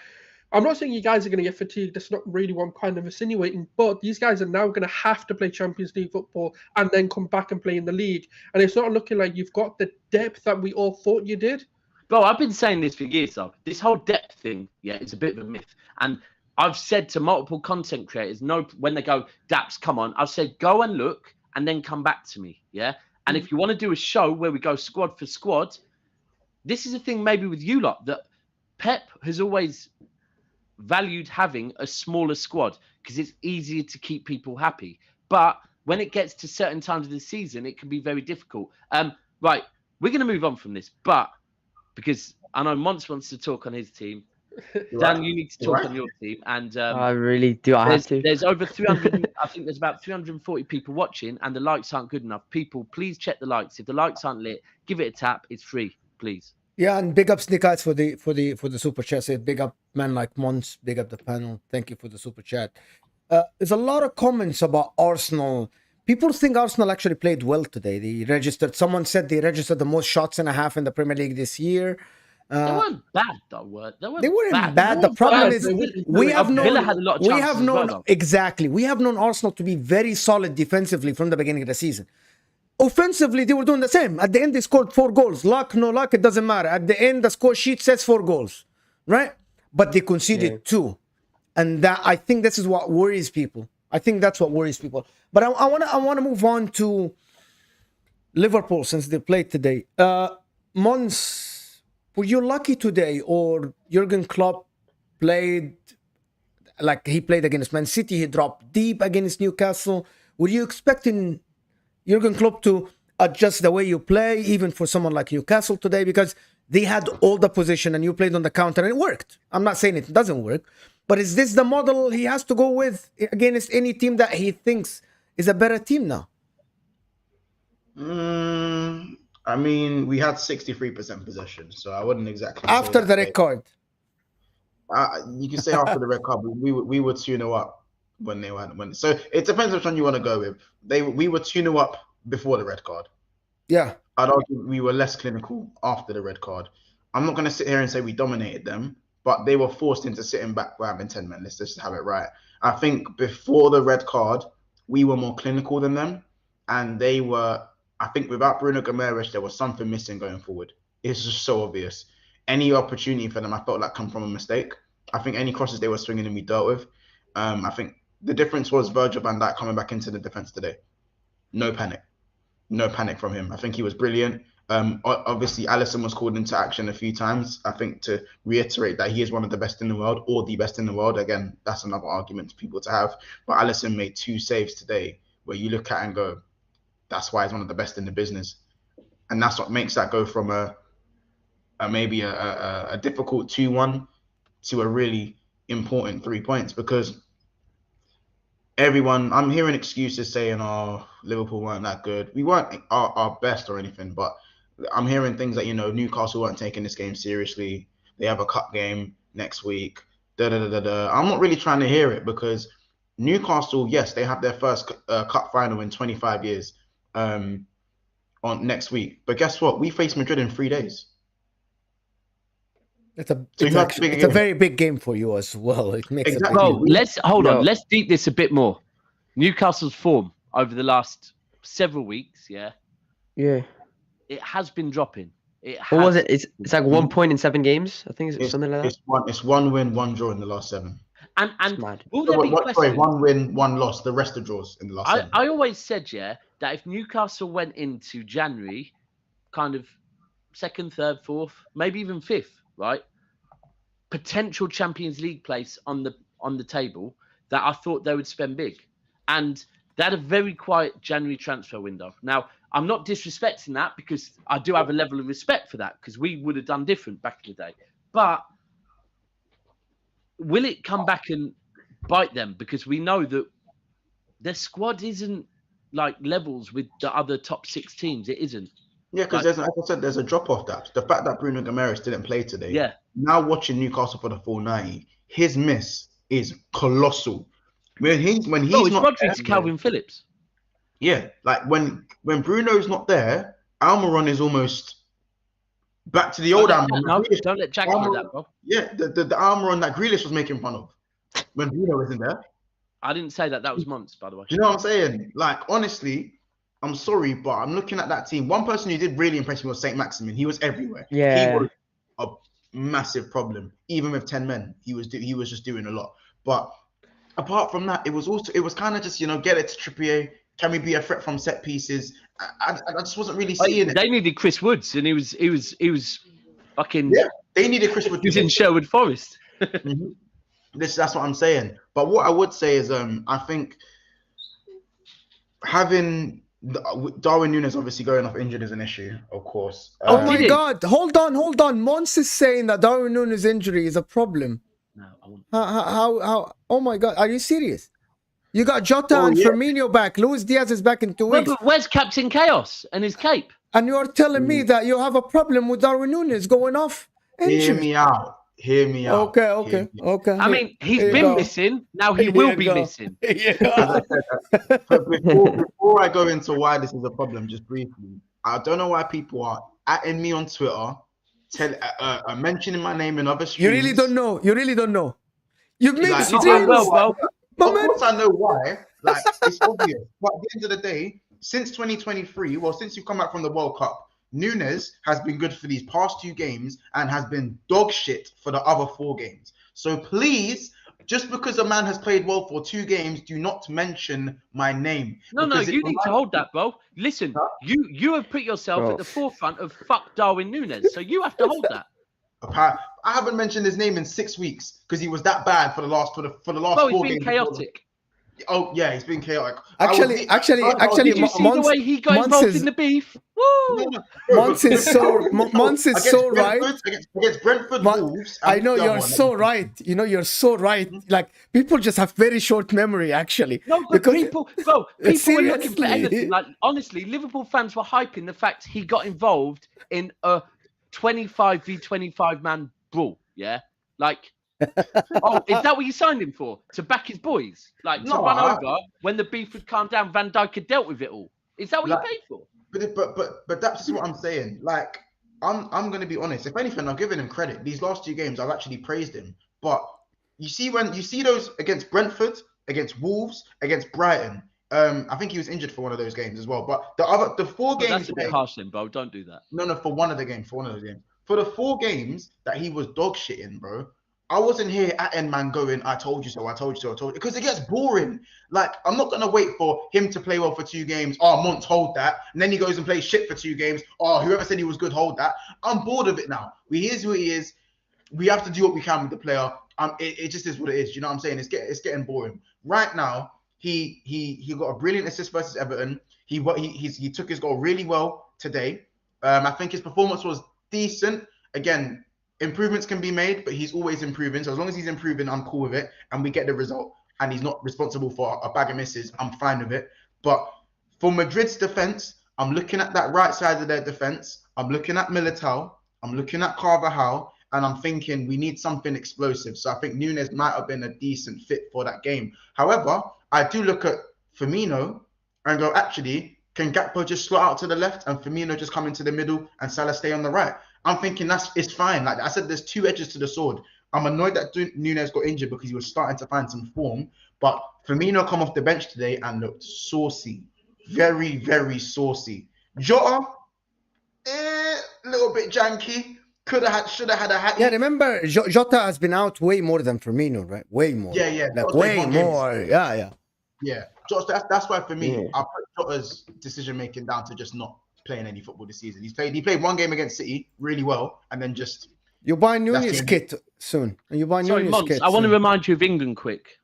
I'm not saying you guys are going to get fatigued. That's not really what I'm kind of insinuating. But these guys are now going to have to play Champions League football and then come back and play in the league. And it's not looking like you've got the depth that we all thought you did. Bro, I've been saying this for years, though. This whole depth thing, it's a bit of a myth. And I've said to multiple content creators, when they go, Daps, come on, I've said, go and look and then come back to me, And if you want to do a show where we go squad for squad, this is a thing maybe with you lot, that Pep has always valued having a smaller squad because it's easier to keep people happy. But when it gets to certain times of the season, it can be very difficult. Right, we're going to move on from this, but because I know Mons wants to talk on his team. Dan, you need to talk on your team. And I really do. There's over 300. I think there's about 340 people watching, and the likes aren't good enough. People, please check the likes. If the likes aren't lit, give it a tap. It's free, please. Yeah, and big up Sneakouts for the super chat. Say big up man like Mons. Big up the panel. Thank you for the super chat. There's a lot of comments about Arsenal. People think Arsenal actually played well today. Someone said they registered the most shots and a half in the Premier League this year. They weren't bad, though, were they? They weren't bad. The problem is we have known exactly. We have known Arsenal to be very solid defensively from the beginning of the season. Offensively, they were doing the same. At the end, they scored 4 goals. Luck, no luck, it doesn't matter. At the end, the score sheet says 4 goals, right? But they conceded 2, and I think this is what worries people. I think that's what worries people. But I want to move on to Liverpool since they played today. Mons, were you lucky today, or Jurgen Klopp played like he played against Man City? He dropped deep against Newcastle. Were you expecting Jurgen Klopp to adjust the way you play, even for someone like Newcastle today? Because they had all the position and you played on the counter and it worked. I'm not saying it doesn't work. But is this the model he has to go with against any team that he thinks is a better team now? I mean, we had 63% possession, so I wouldn't exactly after the red card. You can say after the red card, but we were 2-0 up when they were when. So it depends which one you want to go with. We were 2-0 up before the red card. Yeah, I'd argue we were less clinical after the red card. I'm not going to sit here and say we dominated them, but they were forced into sitting back behind 10 men. Let's just have it right. I think before the red card, we were more clinical than them, and they were. I think without Bruno Guimaraes, there was something missing going forward. It's just so obvious. Any opportunity for them, I felt like come from a mistake. I think any crosses they were swinging and we dealt with. I think the difference was Virgil van Dijk coming back into the defense today. No panic from him. I think he was brilliant. Obviously, Alisson was called into action a few times. I think to reiterate that he is one of the best in the world, or the best in the world. Again, that's another argument for people to have. But Alisson made 2 saves today where you look at and go, that's why he's one of the best in the business. And that's what makes that go from maybe a difficult 2-1 to a really important 3 points, because everyone, I'm hearing excuses saying, oh, Liverpool weren't that good. We weren't our best or anything, but I'm hearing things like, Newcastle weren't taking this game seriously. They have a cup game next week. I'm not really trying to hear it, because Newcastle, yes, they have their first cup final in 25 years on next week. But guess what? We face Madrid in 3 days. It's a very big game for you as well. It makes Exactly. Bro, let's Let's deep this a bit more. Newcastle's form over the last several weeks, yeah, it has been dropping. What was it? It's like 1 point in 7 games. I think it's something like that. It's 1 win, 1 draw in the last 7. And mad. will there be questions? Sorry, 1 win, 1 loss. The rest are draws in the last 7. I always said, yeah, that if Newcastle went into January, kind of 2nd, 3rd, 4th, maybe even 5th, right? Potential Champions League place on the table, that I thought they would spend big. And they had a very quiet January transfer window. Now, I'm not disrespecting that, because I do have a level of respect for that, because we would have done different back in the day. But will it come back and bite them? Because we know that their squad isn't like levels with the other top 6 teams. It isn't. Yeah, because like I said, there's a drop-off. That the fact that Bruno Guimaraes didn't play today. Yeah. Now watching Newcastle for the full 90, his miss is colossal. When he's not Rodri there, to Calvin Phillips. Yeah, like when Bruno's not there, Almiron is almost back to the old Almiron. No, don't let Jack do that, bro. Yeah, the Almiron that Grealish was making fun of when Bruno wasn't there. I didn't say that. That was months, by the way. Do you know what I'm saying? Like, honestly, I'm sorry, but I'm looking at that team. One person who did really impress me was Saint Maximin. He was everywhere. Yeah. He was a massive problem. Even with 10 men, he was just doing a lot. But apart from that, it was kind of just, get it to Trippier. Can we be a threat from set pieces? I just wasn't really seeing it. They needed Chris Woods, and he was fucking. Yeah, they needed Chris Woods. He was in Sherwood Forest. Mm-hmm. That's what I'm saying. But what I would say is, I think having Darwin Núñez obviously going off injured is an issue, of course. Oh my God! Hold on. Mons is saying that Darwin Núñez injury is a problem. No, I won't. How? Oh my God! Are you serious? You got Jota and Firmino back. Luis Diaz is back in 2 weeks. But where's Captain Chaos and his cape? And you are telling me that you have a problem with Darwin Núñez going off injured. Hear me out. Okay. I mean, he's been missing. Now he will be missing. Yeah. Before I go into why this is a problem, just briefly, I don't know why people are atting me on Twitter, mentioning my name in other streams. You really don't know. You've made Like, streams. Of course I know why. Like, it's obvious. But at the end of the day, since 2023, since you've come back from the World Cup, Núñez has been good for these past 2 games and has been dog shit for the other 4 games. So please, just because a man has played well for 2 games, do not mention my name. No, you need to hold that, bro. Listen, you have put yourself at the forefront of fuck Darwin Núñez, so you have to hold that. I haven't mentioned his name in 6 weeks because he was that bad for the last 4 he's games. been chaotic. Oh yeah, he's been chaotic. Actually, did you see the way he got involved in the beef? Woo! Mons is so right. Against Brentford Wolves. I know you're so right. You're so right. Like, people just have very short memory, actually. No, but people were looking for anything. Like, honestly, Liverpool fans were hyping the fact he got involved in a 25 v 25 man brawl. Yeah, like. Is that what you signed him for? To back his boys? Like, to run over when the beef would calm down, Van Dijk had dealt with it all? Is that what you paid for? But that's just what I'm saying. Like, I'm going to be honest. If anything, I've given him credit. These last 2 games, I've actually praised him. But you see those against Brentford, against Wolves, against Brighton, I think he was injured for one of those games as well. But the 4 But games. that's a bit harsh, then, bro. Don't do that. No, for one of the games. For the 4 games that he was dog shitting, bro, I wasn't here at end man going, I told you so, because it gets boring. Like, I'm not gonna wait for him to play well for 2 games. Oh, Mont, hold that. And then he goes and plays shit for 2 games. Oh, whoever said he was good, hold that. I'm bored of it now. He is who he is. We have to do what we can with the player. It just is what it is. You know what I'm saying? It's getting boring. Right now, he got a brilliant assist versus Everton. He took his goal really well today. I think his performance was decent. Again, improvements can be made, but he's always improving. So as long as he's improving, I'm cool with it, and we get the result. And he's not responsible for a bag of misses. I'm fine with it. But for Madrid's defense, I'm looking at that right side of their defense. I'm looking at Militao. I'm looking at Carvajal, and I'm thinking we need something explosive. So I think Núñez might have been a decent fit for that game. However, I do look at Firmino and go, actually, can Gakpo just slot out to the left and Firmino just come into the middle and Salah stay on the right? I'm thinking it's fine. Like I said, there's 2 edges to the sword. I'm annoyed that Núñez got injured because he was starting to find some form. But Firmino come off the bench today and looked saucy. Very, very saucy. Jota, a little bit janky. Should have had a hat. Yeah, remember, Jota has been out way more than Firmino, right? Way more. Yeah. Like, way more. Yeah. Yeah. That's why for me, I put Jota's decision making down to just not playing any football this season. He played 1 game against City really well, and then just you buy Núñez kit soon. You buy Sorry, Núñez Mons, kit. I want to soon. remind you of England quick.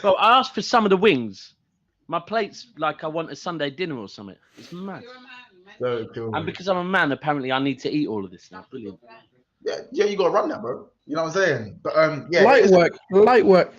Well, I asked for some of the wings. My plate's like I want a Sunday dinner or something. It's mad. so cool. And because I'm a man, apparently I need to eat all of this now. Brilliant. Yeah, you gotta run that, bro. You know what I'm saying? But yeah, Light work.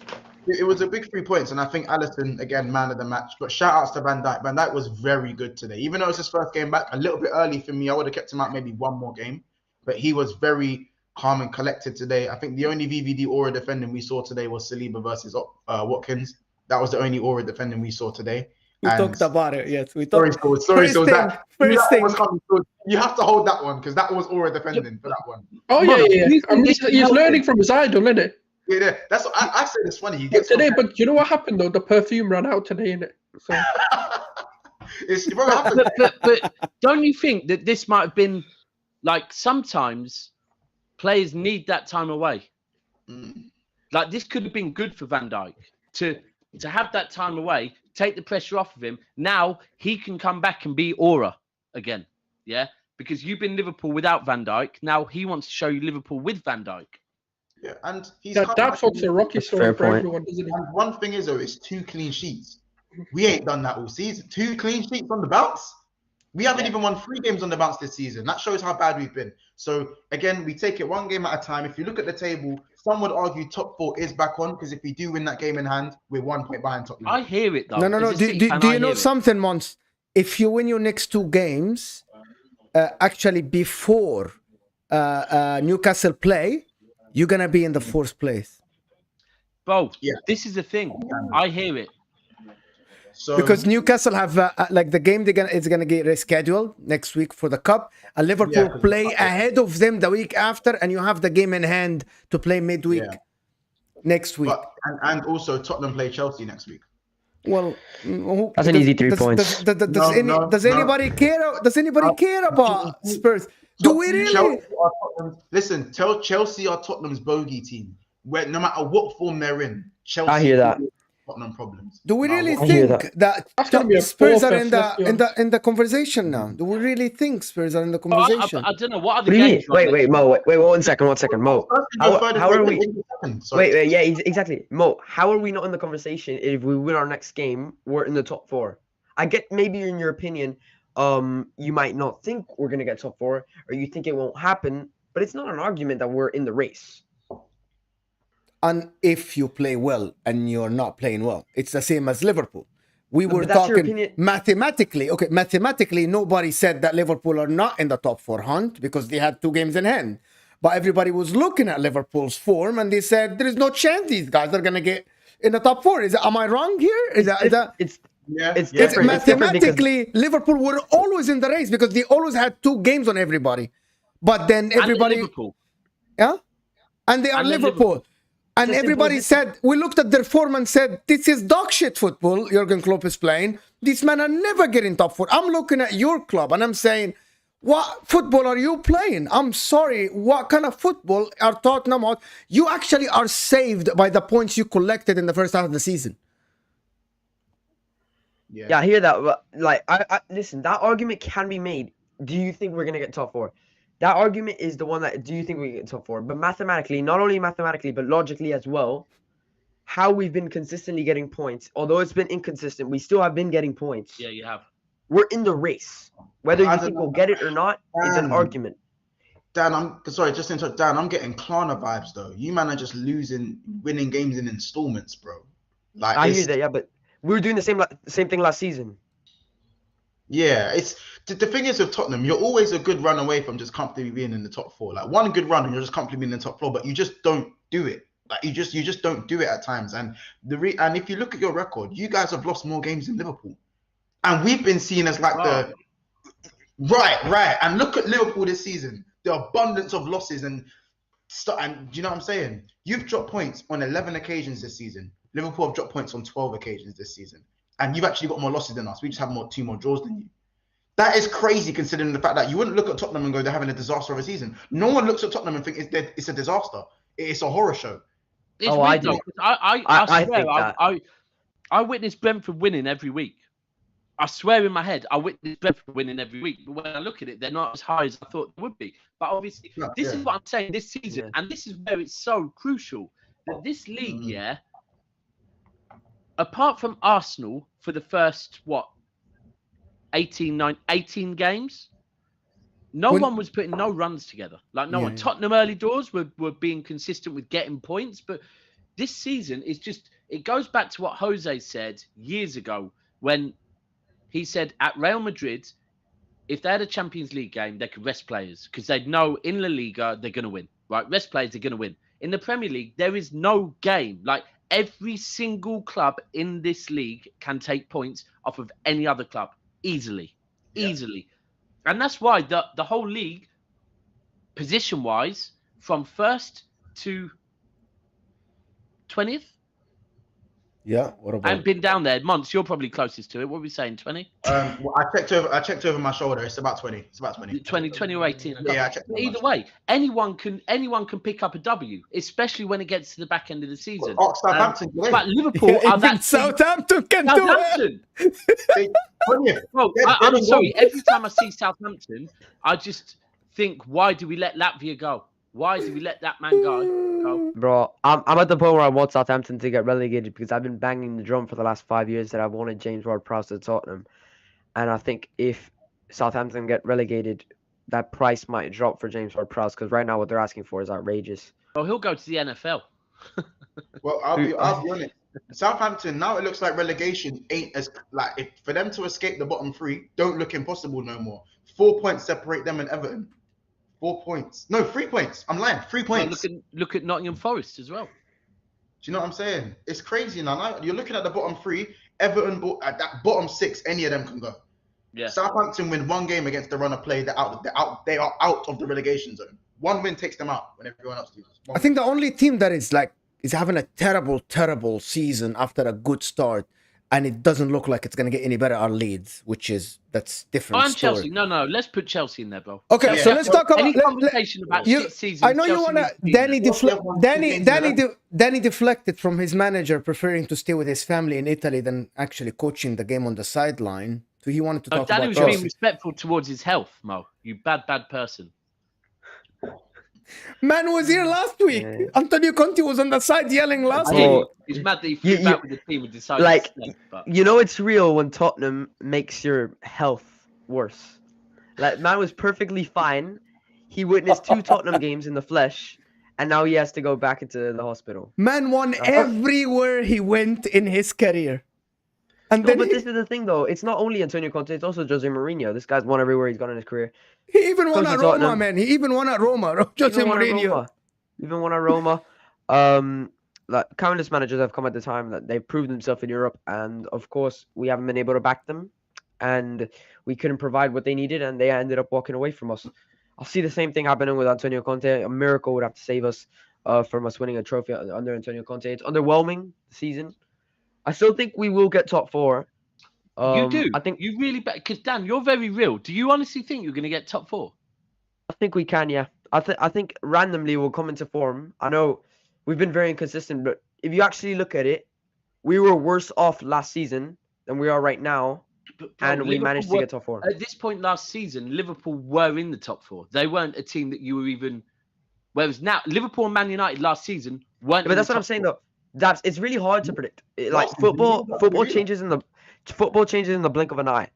It was a big 3 points, and I think Alisson again, man of the match. But shout outs to Van Dijk. Van Dijk was very good today, even though it's his first game back. A little bit early for me. I would have kept him out maybe 1 more game, but he was very calm and collected today. I think the only VVD aura defending we saw today was Saliba versus Watkins. That was the only aura defending we saw today. We talked about it. Yes, we talked. Sorry, First thing. You have to hold that one because that was aura defending for that one. Oh yeah. I mean, he's learning from his idol, isn't it? Yeah, that's what I said. It's funny. But you know what happened though? The perfume ran out today, innit? So but don't you think that this might have been like sometimes players need that time away? Like this could have been good for Van Dijk to have that time away, take the pressure off of him. Now he can come back and be aura again. Yeah, because you've been Liverpool without Van Dijk. Now he wants to show you Liverpool with Van Dijk. Yeah, and he's Daps wants a rocky story for everyone, doesn't he? And one thing is though, it's 2 clean sheets. We ain't done that all season. 2 clean sheets on the bounce. We haven't even won 3 games on the bounce this season. That shows how bad we've been. So again, we take it 1 game at a time. If you look at the table, some would argue top 4 is back on because if we do win that game in hand, we're 1 point behind Tottenham. I hear it though. No. Do you know something, Mons? If you win your next 2 games, actually before Newcastle play, you're gonna be in the 4th place. Bro, this is the thing. I hear it. So, because Newcastle have like the game it's gonna get rescheduled next week for the cup, and Liverpool play ahead of them the week after, and you have the game in hand to play midweek next week. But, and also Tottenham play Chelsea next week. Well, that's an easy 3 points. Does anybody care? Does anybody care about Spurs? Do we really? Listen, tell Chelsea are Tottenham's bogey team. Where no matter what form they're in, Chelsea. I hear that. Tottenham problems. Do we really think that Spurs are in the conversation now? Do we really think Spurs are in the conversation? I don't know. What are the games? Wait, Mo. Wait, 1 second, Mo. How are we? Wait, yeah, exactly. Mo, how are we not in the conversation if we win our next game? We're in the top 4. I get maybe in your opinion, you might not think we're gonna get top 4, or you think it won't happen, but it's not an argument that we're in the race. And if you play well and you're not playing well, it's the same as Liverpool. We were talking mathematically. Okay, mathematically, nobody said that Liverpool are not in the top 4 hunt because they had 2 games in hand. But everybody was looking at Liverpool's form and they said there is no chance these guys are gonna get in the top 4. Am I wrong here? It's mathematically Liverpool were always in the race because they always had 2 games on everybody. But then everybody, Liverpool. and they are Liverpool. And Just everybody impose said, we looked at their form and said, this is dog shit football Jurgen Klopp is playing. These men are never getting top four. I'm looking at your club and I'm saying, what football are you playing? I'm sorry. What kind of football are Tottenham on? You actually are saved by the points you collected in the first half of the season. Yeah, I hear that. But like, I listen. That argument can be made. Do you think we're gonna get top four? That argument is the one that. Do you think we get top four? But mathematically, not only mathematically, but logically as well, how we've been consistently getting points. Although it's been inconsistent, we still have been getting points. Yeah, you have. We're in the race. Whether I you don't think know. we'll get it or not is an Dan. argument. Dan, I'm sorry, just to interrupt. Dan, I'm getting Klarna vibes though. You man are just winning games in installments, bro. Like I hear that, yeah, but we were doing the same thing last season. Yeah, it's the thing is with Tottenham, you're always a good run away from just comfortably being in the top four. Like one good run and you're just comfortably in the top four, but you just don't do it. Like you just don't do it at times. And and if you look at your record, you guys have lost more games than Liverpool, and we've been seen as like the right. And look at Liverpool this season, the abundance of losses and stuff. And do you know what I'm saying? You've dropped points on 11 occasions this season. Liverpool have dropped points on 12 occasions this season. And you've actually got more losses than us. We just have two more draws than you. That is crazy considering the fact that you wouldn't look at Tottenham and go, they're having a disaster of a season. No one looks at Tottenham and think it's a disaster. It's a horror show. It's Oh, weird I do. though, 'cause I think swear, that. I witness Brentford winning every week. I swear in my head, I witness Brentford winning every week. But when I look at it, they're not as high as I thought they would be. But obviously, this is what I'm saying this season. And this is where it's so crucial that this league, apart from Arsenal for the first, 18 games, no one was putting no runs together. Like no one. Tottenham early doors were being consistent with getting points. But this season is just, it goes back to what Jose said years ago when he said at Real Madrid, if they had a Champions League game, they could rest players because they'd know in La Liga they're going to win. Right? Rest players, they're going to win. In the Premier League, there is no game. Like every single club in this league can take points off of any other club easily. And that's why the whole league, position-wise, from 1st to 20th. Yeah, what about? I haven't been down there. Months, you're probably closest to it. What are we saying, 20? Well, I checked over my shoulder. It's about 20. It's about 20. 20 or 18. Yeah, I checked over Either my way, anyone can pick up a W, especially when it gets to the back end of the season. Southampton, but Liverpool are that Southampton can do it. Southampton. Well, I'm sorry. Every time I see Southampton, I just think, why do we let Latvia go? Why do we let that man go? Bro, I'm at the point where I want Southampton to get relegated because I've been banging the drum for the last 5 years that I've wanted James Ward-Prowse to Tottenham. And I think if Southampton get relegated, that price might drop for James Ward-Prowse because right now what they're asking for is outrageous. Well, he'll go to the NFL. Well, I'll be honest. Southampton, now it looks like relegation ain't as like for them to escape the bottom three, don't look impossible no more. 4 points separate them and Everton. 4 points. No, 3 points. I'm lying. 3 points. Well, look at Nottingham Forest as well. Do you know what I'm saying? It's crazy now. You're looking at the bottom three. Everton, at that bottom six, any of them can go. Yeah. Southampton win one game against the runner play. They are out of the relegation zone. One win takes them out when everyone else loses. I think the only team that is having a terrible season after a good start, and it doesn't look like it's going to get any better, are Leeds, that's different. And Chelsea. No, let's put Chelsea in there, bro. Okay, so let's talk about any conversation about sixth season. I know you want to. Danny deflected from his manager, preferring to stay with his family in Italy than actually coaching the game on the sideline. So he wanted to talk Danny about was Chelsea. being respectful towards his health, Mo. You bad person. Man was here last week. Yeah. Antonio Conte was on the side yelling last week. He's mad that he flew back with the team and decided to stay, but... You know it's real when Tottenham makes your health worse. Like, man was perfectly fine. He witnessed 2 Tottenham games in the flesh, and now he has to go back into the hospital. Man won everywhere he went in his career. And then this is the thing, though. It's not only Antonio Conte, it's also Jose Mourinho. This guy's won everywhere he's gone in his career. He even won at Roma, man. He even won at Roma. Jose Mourinho. Even won at Roma. Like countless managers have come at the time that they've proved themselves in Europe, and of course we haven't been able to back them, and we couldn't provide what they needed, and they ended up walking away from us. I'll see the same thing happening with Antonio Conte. A miracle would have to save us. from us winning a trophy under Antonio Conte. It's underwhelming season. I still think we will get top 4. You do. I think You really bet. Because Dan, you're very real. Do you honestly think you're going to get top 4? we can, yeah. I think randomly we'll come into form. I know we've been very inconsistent, but if you actually look at it, we were worse off last season than we are right now, But bro, and we Liverpool managed to were- get top 4. At this point last season, Liverpool were in the top 4. They weren't a team that you were even. Whereas now, Liverpool and Man United last season weren't. Yeah, but in that's the what I'm top saying 4. though. That's it's really hard to predict. Like Last season, football we were changes in the blink of an eye.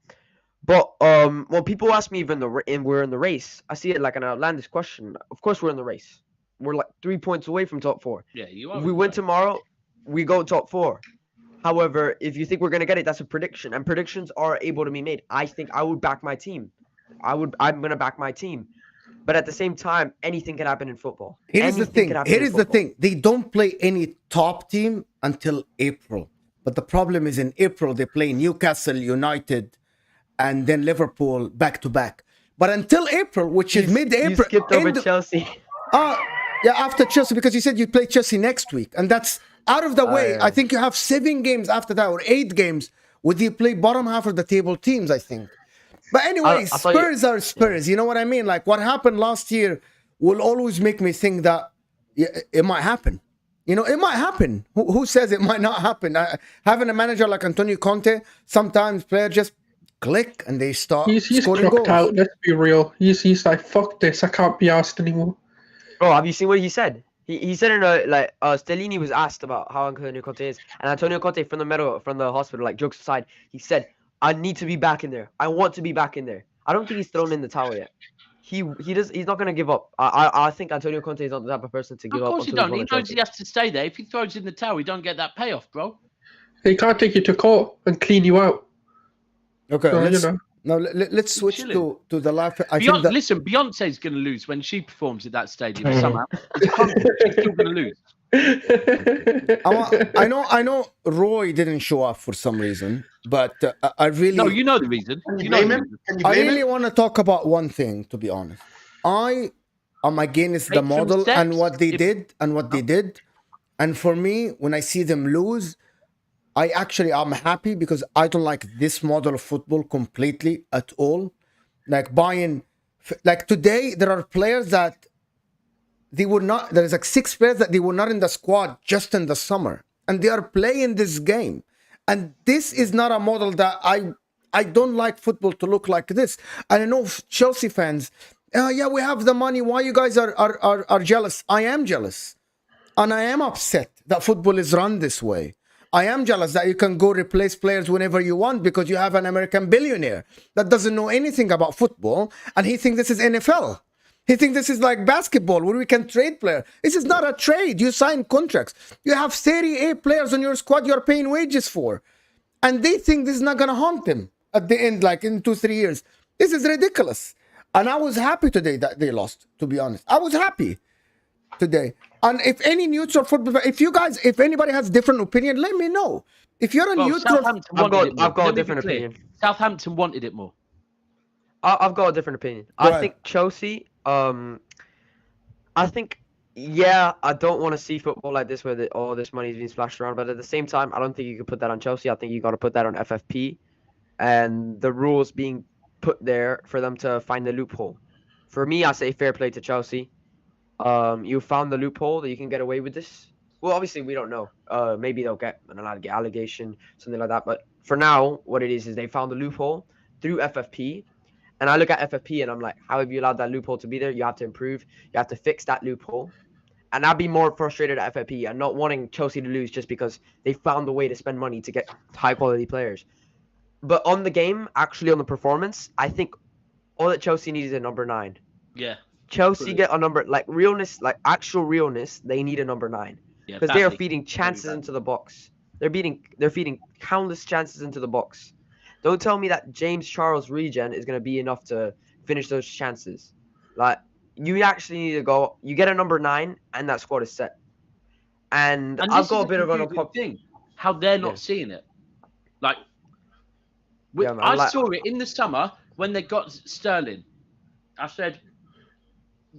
But when people ask me if we're in the race, I see it like an outlandish question. Of course we're in the race. We're like 3 points away from top 4. Yeah, you are. If we win tomorrow, we go top 4. However, if you think we're gonna get it, that's a prediction, and predictions are able to be made. I think I would back my team. I'm gonna back my team. But at the same time, anything can happen in football. Here is the Anything thing. can happen Here in is the football. thing. They don't play any top team until April. But the problem is in April they play Newcastle, United, and then Liverpool back to back. But until April, which is You mid-April, skipped over end- Chelsea. yeah, after Chelsea, because you said you play Chelsea next week, and that's out of the way. yeah. I think you have 7 games after that, or 8 games, with you play bottom half of the table teams, I think. But anyway, I thought you- Spurs are Spurs. You know what I mean? Like what happened last year will always make me think that it might happen. You know, it might happen. Who says it might not happen? Having a manager like Antonio Conte, sometimes players just click and they start He's scoring clocked goals. out. Let's be real. He's like, fuck this. I can't be asked anymore. Bro, have you seen what he said? He said in Stellini was asked about how Antonio Conte is, and Antonio Conte from the hospital, like jokes aside, he said, "I need to be back in there. I want to be back in there." I don't think he's thrown in the towel yet. He's not gonna give up. I think Antonio Conte is not the type of person to give Of up. course he until he's don't. won He a knows trophy. he has to stay there. If he throws in the towel, he don't get that payoff, bro. He can't take you to court and clean you out. Okay, So, let's, you know. now let's switch chilling. to the life. I think that Listen, Beyonce's going to lose when she performs at that stadium somehow. It's a contract. She's still going to lose. I know Roy didn't show up for some reason, but I really No, you know the reason. Can you You know blame the him? reason. Can you I blame really him? want to talk about one thing, to be honest. I am against the Take some model and steps. what they If- did and what they did. And for me, when I see them lose, I'm happy because I don't like this model of football completely at all. Like like today, there are players that there's like 6 players that they were not in the squad just in the summer, and they are playing this game. And this is not a model that I don't like football to look like this. And I know Chelsea fans, yeah, we have the money. Why you guys are jealous? I am jealous. And I am upset that football is run this way. I am jealous that you can go replace players whenever you want because you have an American billionaire that doesn't know anything about football, and he thinks this is NFL. He thinks this is like basketball where we can trade players. This is not a trade. You sign contracts. You have Serie A players on your squad you're paying wages for. And they think this is not going to haunt them at the end, like in 2-3 years. This is ridiculous. And I was happy today that they lost, to be honest. I was happy today. And if any neutral football, if anybody has different opinion, let me know. If you're a Well, neutral, Southampton I've wanted it more. got a Let me be different clear. opinion. Southampton wanted it more. I've got a different opinion. Go I ahead. think Chelsea. I think I don't want to see football like this where all this money is being splashed around. But at the same time, I don't think you can put that on Chelsea. I think you got to put that on FFP, and the rules being put there for them to find the loophole. For me, I say fair play to Chelsea. You found the loophole that you can get away with this. Well, obviously we don't know. Maybe they'll get an allegation, something like that. But for now, what it is they found the loophole through FFP. And I look at FFP and I'm like, how have you allowed that loophole to be there? You have to improve. You have to fix that loophole. And I'd be more frustrated at FFP and not wanting Chelsea to lose just because they found a way to spend money to get high quality players. But on the game, actually on the performance, I think all that Chelsea needs is a number 9. Yeah. Chelsea Brilliant. get a number like realness, like actual realness. They need a number 9 Yeah. because they are badly. feeding chances badly. into the box. They're feeding countless chances into the box. Don't tell me that James Charles regen is gonna be enough to finish those chances. Like you actually need to go. You get a number 9, and that squad is set. And And I've this got is a bit of an confusing thing. How they're not Yeah. seeing it. Like, Yeah, man, I like- saw it in the summer when they got Sterling. I said,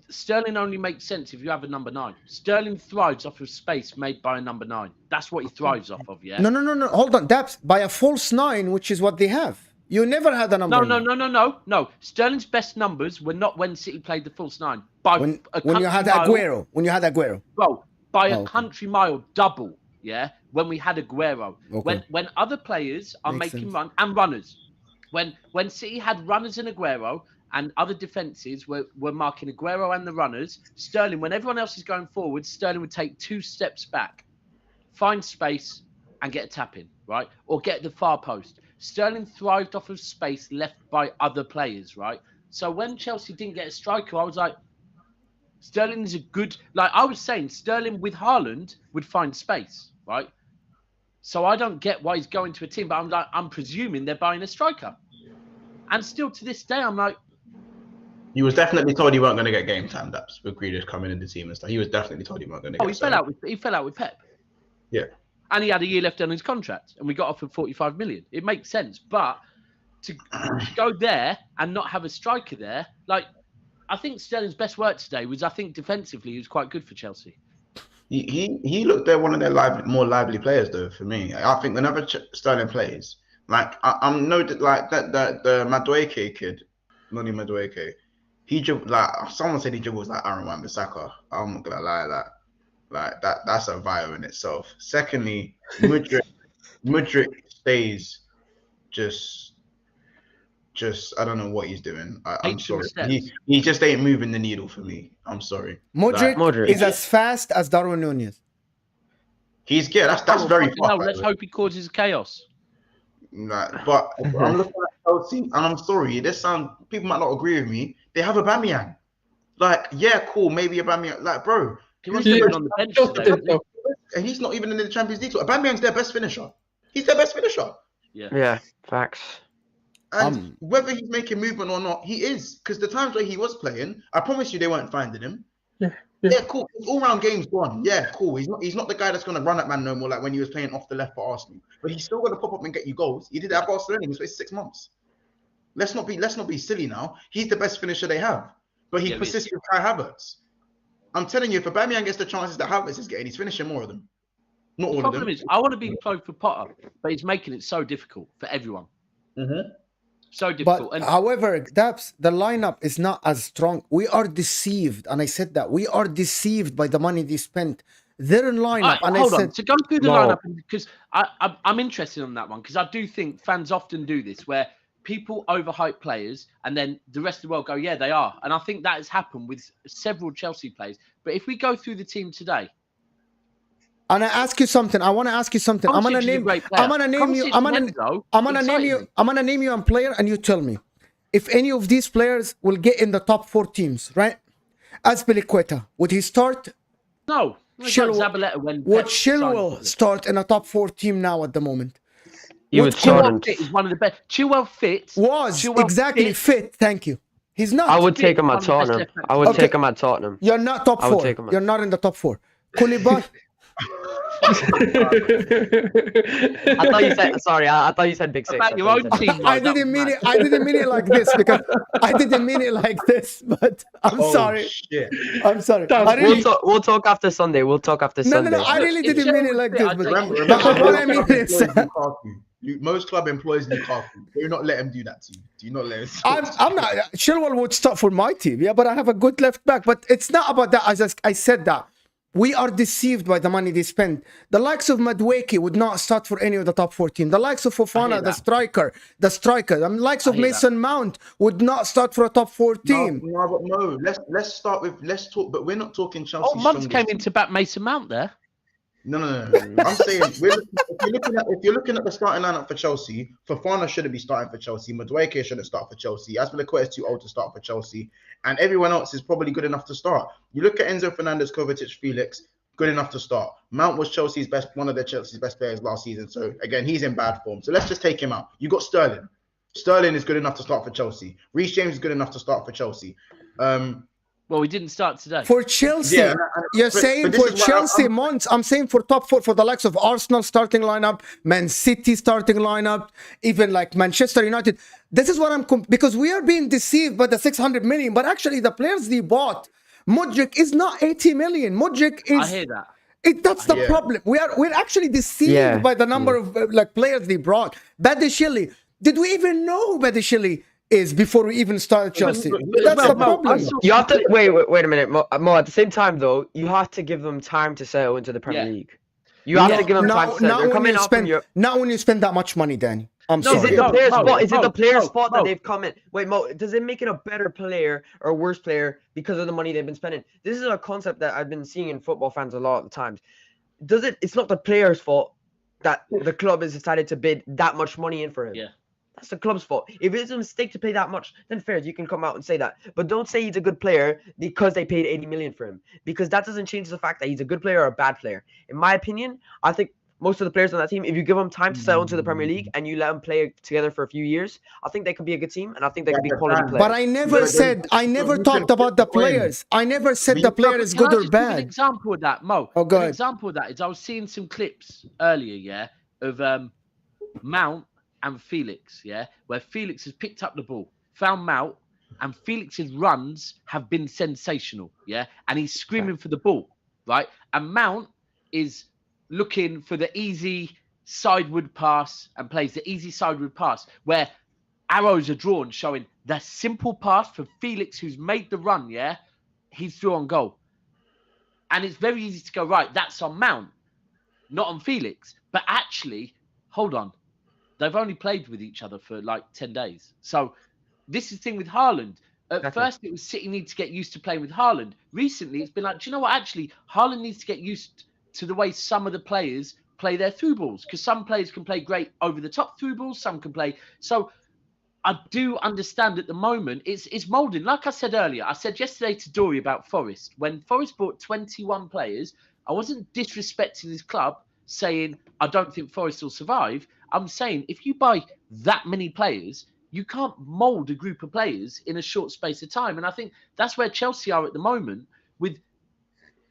Sterling only makes sense if you have a number 9. Sterling thrives off of space made by a number 9. That's what he thrives off of, yeah? No. Hold on. Daps, by a false 9, which is what they have. You never had a number 9. No. Sterling's best numbers were not when City played the false 9. By When a you had country mile- Aguero. Bro, by a okay. country mile double, yeah, when we had Aguero. Okay. When other players are Makes making sense. runners. When City had runners and Aguero and other defenses were marking Aguero and the runners, Sterling, when everyone else is going forward, Sterling would take 2 steps back, find space and get a tap in, right? Or get the far post. Sterling thrived off of space left by other players, right? So when Chelsea didn't get a striker, I was like, Sterling is a good... Like I was saying, Sterling with Haaland would find space, right? So I don't get why he's going to a team, but I'm presuming they're buying a striker. And still to this day, I'm like... He was definitely told he weren't going to get game time, Daps, with Grealish coming in the team and stuff. He was definitely told he weren't going to get he fell out with Pep. Yeah. And he had a year left on his contract, and we got offered 45 million. It makes sense, but to go there and not have a striker there, like I think Sterling's best work today was, I think defensively he was quite good for Chelsea. He looked like one of their more lively players though. For me, I think whenever Sterling plays, like I'm no like that the Madueke kid, Noni Madueke, he like someone said he dribbles like Aaron Wan-Bissaka. I'm not gonna lie, that's a vibe in itself. Secondly, Mudryk stays just I don't know what he's doing. I'm sorry. He just ain't moving the needle for me. I'm sorry. Mudryk is as fast as Darwin Nunez. That's very fast. Let's hope he causes chaos. Nah, but I'm looking at Chelsea, and I'm sorry. People might not agree with me. They have Aubameyang. Like, yeah, cool. Maybe Aubameyang. Like, bro, He wasn't even on the bench today, was he? and he's not even in the Champions League. So Aubameyang's their best finisher. He's their best finisher. Yeah, facts. And whether he's making movement or not, he is. Because the times where he was playing, I promise you they weren't finding him. Yeah, cool. His all-round game's gone. Yeah, cool. He's not the guy that's going to run at man no more like when he was playing off the left for Arsenal. But he's still going to pop up and get you goals. He did that at Barcelona in 6 months. Let's not be silly now. He's the best finisher they have. But he persists with Kai Havertz. I'm telling you, if Aubameyang gets the chances that Havertz is getting, he's finishing more of them. Not all of them. The problem is, I want to be pro for Potter, but he's making it so difficult for everyone. Mm-hmm. So difficult. But however, Daps, the lineup is not as strong. We are deceived, and I said that we are deceived by the money they spent. They're in lineup, and hold I on. said To go through the lineup, because I'm interested in that one, because I do think fans often do this, where people overhype players, and then the rest of the world go, yeah, they are. And I think that has happened with several Chelsea players. But if we go through the team today, and I ask you something. I want to ask you something. I'm gonna name you a player, and you tell me if any of these players will get in the top 4 teams, right? Azpilicueta, would he start? No. Would Chilwell start in a top 4 team now at the moment? Chilwell fit is one of the best. Chilwell fit. Thank you. He's not. I would take him at Tottenham. Take him at Tottenham. You're not top 4. You're not in the top 4. Koulibaly. I thought you said Big Six. About your own team. I didn't mean it like this, because I didn't mean it like this, but I'm sorry. Shit. I'm sorry. We'll talk after Sunday. Sunday. No, I really didn't mean it like this. But Remember, what I mean is, most club employs Lukaku. Do not let him do that to you. Do not let him. I'm not. Chilwell would start for my team, yeah, but I have a good left back. But it's not about that. I said that. We are deceived by the money they spend. The likes of Madueke would not start for any of the top 4 teams. The likes of Fofana, the striker. The likes of Mason Mount would not start for a top 4 team. No. Let's talk. But we're not talking Chelsea. Oh, Mount came in to back Mason Mount there. No. I'm saying if you're looking at the starting lineup for Chelsea, Fofana shouldn't be starting for Chelsea. Madueke shouldn't start for Chelsea. Azpilicueta is too old to start for Chelsea, and everyone else is probably good enough to start. You look at Enzo Fernandez, Kovacic, Felix, good enough to start. Mount was one of Chelsea's best players last season. So again, he's in bad form. So let's just take him out. You got Sterling. Sterling is good enough to start for Chelsea. Reece James is good enough to start for Chelsea. Well, we didn't start today. For Chelsea, you're saying for Chelsea, Mons. I'm saying for top 4, for the likes of Arsenal starting lineup, Man City starting lineup, even like Manchester United. This is what because we are being deceived by the 600 million, but actually the players they bought Mudryk is not 80 million. Mudryk is. I hear that. That's the Yeah. problem. We're actually deceived Yeah. by the number of like players they brought. Badishili. Did we even know who Badishili is before we even started Chelsea? That's the problem. You have to wait a minute, Mo. At the same time, though, you have to give them time to settle into the Premier League. You have to give them time to settle. They're coming up from Europe. Not when you spend that much money, Danny. I'm Is sorry. it the player's fault? Is it the player's Mo, fault that Mo. they've come in? Wait, Mo, does it make it a better player or a worse player because of the money they've been spending? This is a concept that I've been seeing in football fans a lot of the times. It's not the player's fault that the club has decided to bid that much money in for him. Yeah. That's the club's fault. If it's a mistake to pay that much, then fair, you can come out and say that. But don't say he's a good player because they paid 80 million for him, because that doesn't change the fact that he's a good player or a bad player. In my opinion, I think most of the players on that team, if you give them time to settle into the Premier League and you let them play together for a few years, I think they could be a good team, and I think they could be quality players. But I never talked about the players. I never said the player is good or Give an bad. example of that, Mo. Oh, go An ahead. example of that is I was seeing some clips earlier, yeah, of Mount and Felix, yeah, where Felix has picked up the ball, found Mount, and Felix's runs have been sensational, yeah, and he's screaming for the ball, right? And Mount is looking for the easy sideward pass and plays the easy sideward pass where arrows are drawn showing the simple pass for Felix, who's made the run, yeah, he's through on goal. And it's very easy to go, right, that's on Mount, not on Felix. But actually, hold on, they've only played with each other for like 10 days. So this is the thing with Haaland. At first, it was City need to get used to playing with Haaland. Recently, it's been like, do you know what? Actually, Haaland needs to get used to the way some of the players play their through balls, because some players can play great over the top through balls, some can play. So I do understand at the moment it's moulding. Like I said earlier, I said yesterday to Dory about Forest. When Forest bought 21 players, I wasn't disrespecting his club saying I don't think Forest will survive. I'm saying if you buy that many players, you can't mould a group of players in a short space of time. And I think that's where Chelsea are at the moment.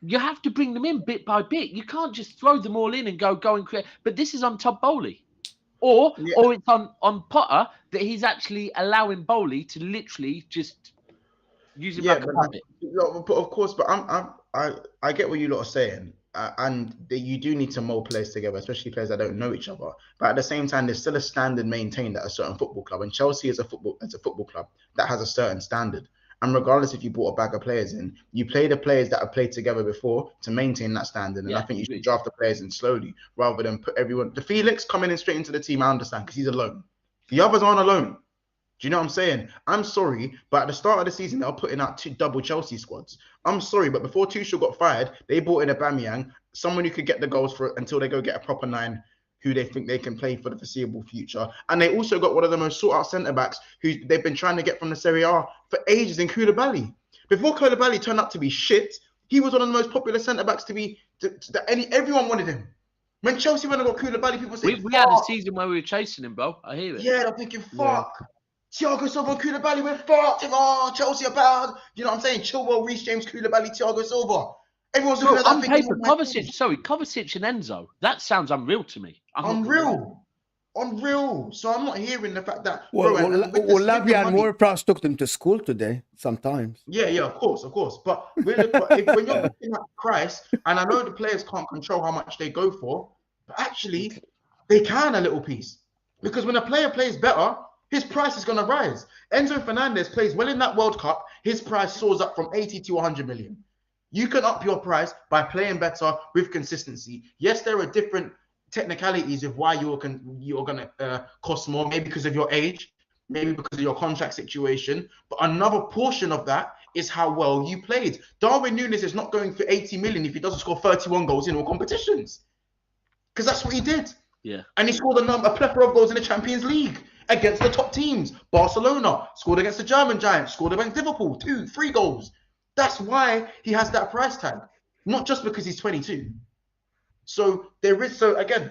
You have to bring them in bit by bit. You can't just throw them all in and go and create. But this is on Todd Bowley. Or it's on Potter that he's actually allowing Bowley to literally just use him like a puppet. Of course, but I get what you lot are saying. And you do need to mold players together, especially players that don't know each other. But at the same time, there's still a standard maintained at a certain football club. And Chelsea is a football club that has a certain standard. And regardless if you brought a bag of players in, you play the players that have played together before to maintain that standard. And I think you should draft the players in slowly rather than put everyone. The Felix coming in straight into the team, I understand, because he's alone. The others aren't alone. Do you know what I'm saying? I'm sorry, but at the start of the season, they were putting out 2 double Chelsea squads. I'm sorry, but before Tuchel got fired, they brought in Aubameyang, someone who could get the goals for until they go get a proper 9 who they think they can play for the foreseeable future. And they also got one of the most sought-out centre-backs who they've been trying to get from the Serie A for ages in Koulibaly. Before Koulibaly turned out to be shit, he was one of the most popular centre-backs everyone wanted him. When Chelsea went and got Koulibaly, people said, we had a season where we were chasing him, bro. I hear it. Yeah, they're thinking, fuck. Thiago Silva and Koulibaly, we're fucked. Oh, Chelsea are bad. You know what I'm saying? Chilwell, Reece James, Koulibaly, Thiago Silva. Everyone's looking at that thinking, Kovacic and Enzo. That sounds unreal to me. Unreal. So I'm not hearing the fact that. Lavia and Ward-Prowse took them to school today. Sometimes. Yeah, of course. But when you're looking at price, and I know the players can't control how much they go for, but actually they can a little piece, because when a player plays better, his price is going to rise. Enzo Fernandez plays well in that World Cup. His price soars up from 80 to 100 million. You can up your price by playing better with consistency. Yes, there are different technicalities of why you're going to cost more, maybe because of your age, maybe because of your contract situation. But another portion of that is how well you played. Darwin Núñez is not going for 80 million if he doesn't score 31 goals in all competitions, because that's what he did. Yeah. And he scored a plethora of goals in the Champions League against the top teams. Barcelona, scored against the German Giants, scored against Liverpool, 2, 3 goals. That's why he has that price tag, not just because he's 22. So again,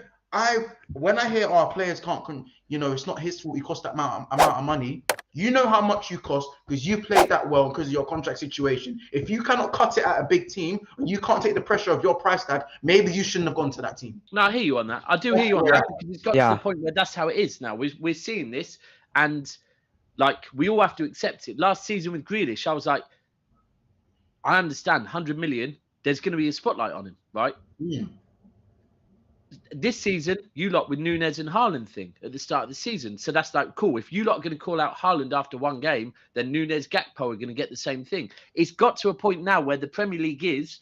when I hear our players can't, it's not his fault he cost that amount of money. You know how much you cost because you played that well because of your contract situation. If you cannot cut it at a big team, you can't take the pressure of your price tag, maybe you shouldn't have gone to that team. No, I hear you on that. I do hear you on that, because it's got to the point where that's how it is now. We're seeing this, and like we all have to accept it. Last season with Grealish, I was like, I understand 100 million. There's going to be a spotlight on him, right? Yeah. This season, you lot with Núñez and Haaland thing at the start of the season. So that's like, cool. If you lot are going to call out Haaland after one game, then Núñez, Gakpo are going to get the same thing. It's got to a point now where the Premier League is,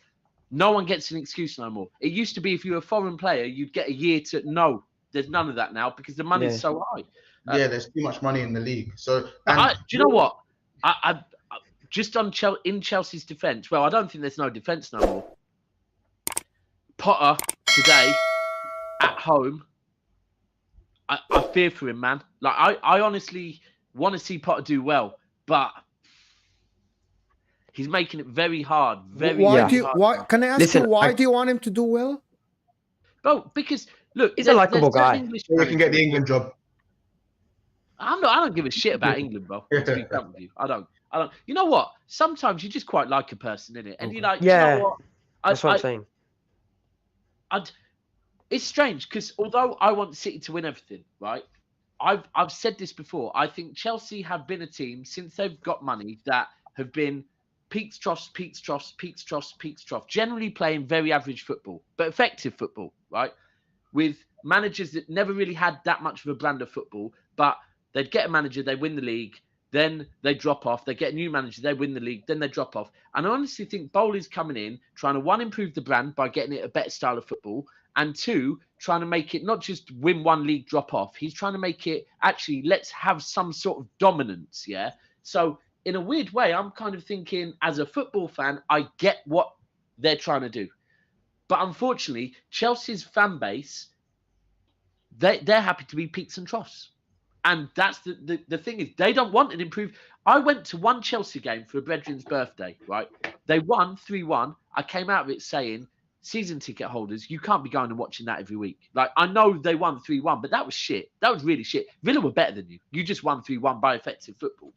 no one gets an excuse no more. It used to be if you were a foreign player, you'd get a year to, no, there's none of that now because the money's so high. Yeah, there's too much money in the league. So, do and you know what? I just on in Chelsea's defence, well, I don't think there's no defence no more. Potter today at home, I fear for him, man. Like I honestly want to see Potter do well, but he's making it very hard. Why can I ask you why do you want him to do well? Well, because look, he's a likable guy. so he can get the England job. I don't give a shit about England, bro. To be frank with you, I don't. You know what? Sometimes you just quite like a person, innit? And you're like, yeah, you know what? That's what I'm saying. It's strange because although I want City to win everything, right? I've said this before. I think Chelsea have been a team since they've got money that have been peaks, troughs, peaks, troughs, peaks, troughs, peaks, troughs. Generally playing very average football, but effective football, right? With managers that never really had that much of a brand of football, but they'd get a manager, they win the league, then they drop off. They get a new manager, they win the league, then they drop off. And I honestly think Bowley's coming in, trying to, one, improve the brand by getting it a better style of football, and two, trying to make it not just win one league, drop off. He's trying to make it actually, let's have some sort of dominance, yeah? So in a weird way, I'm kind of thinking, as a football fan, I get what they're trying to do. But unfortunately, Chelsea's fan base, they're happy to be peaks and troughs. And that's the thing is, they don't want an improved. I went to one Chelsea game for a brethren's birthday, right? They won 3-1. I came out of it saying, season ticket holders, you can't be going and watching that every week. Like, I know they won 3-1, but that was shit. That was really shit. Villa were better than you. You just won 3-1 by effective football.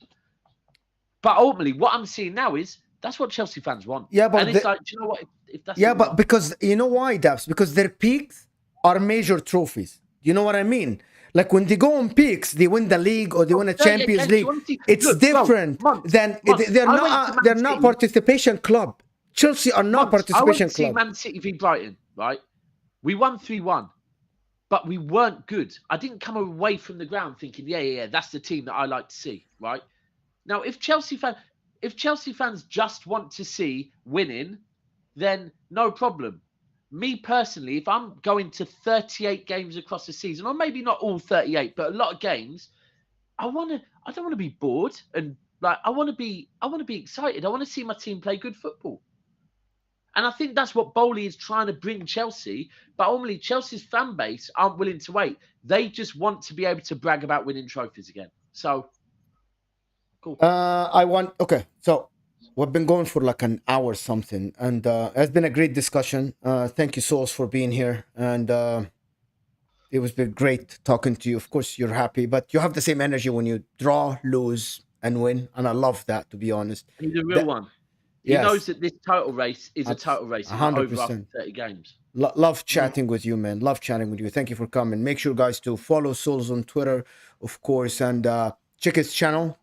But ultimately, what I'm seeing now is that's what Chelsea fans want. Yeah, but and it's like, do you know what? If that's because you know why, Daps? Because their peaks are major trophies. You know what I mean? Like when they go on peaks, they win the league or they win a Champions League. It's different than they're not participation club. Chelsea are not participation club. I went to see Man City v Brighton, right? We won 3-1, but we weren't good. I didn't come away from the ground thinking, yeah, that's the team that I like to see, right? Now, if Chelsea fans just want to see winning, then no problem. Me personally, if I'm going to 38 games across the season, or maybe not all 38, but a lot of games, I don't want to be bored, and like I want to be excited. I want to see my team play good football. And I think that's what Bowley is trying to bring Chelsea. But only Chelsea's fan base aren't willing to wait. They just want to be able to brag about winning trophies again. So, cool. Okay, so we've been going for like an hour something. And it's been a great discussion. Thank you, Souls, for being here. And it was been great talking to you. Of course, you're happy. But you have the same energy when you draw, lose, and win. And I love that, to be honest. He's a real one. He knows that this title race is a title race. 100%. Over 30 games. Love chatting with you, man. Love chatting with you. Thank you for coming. Make sure, guys, to follow Souls on Twitter, of course, and check his channel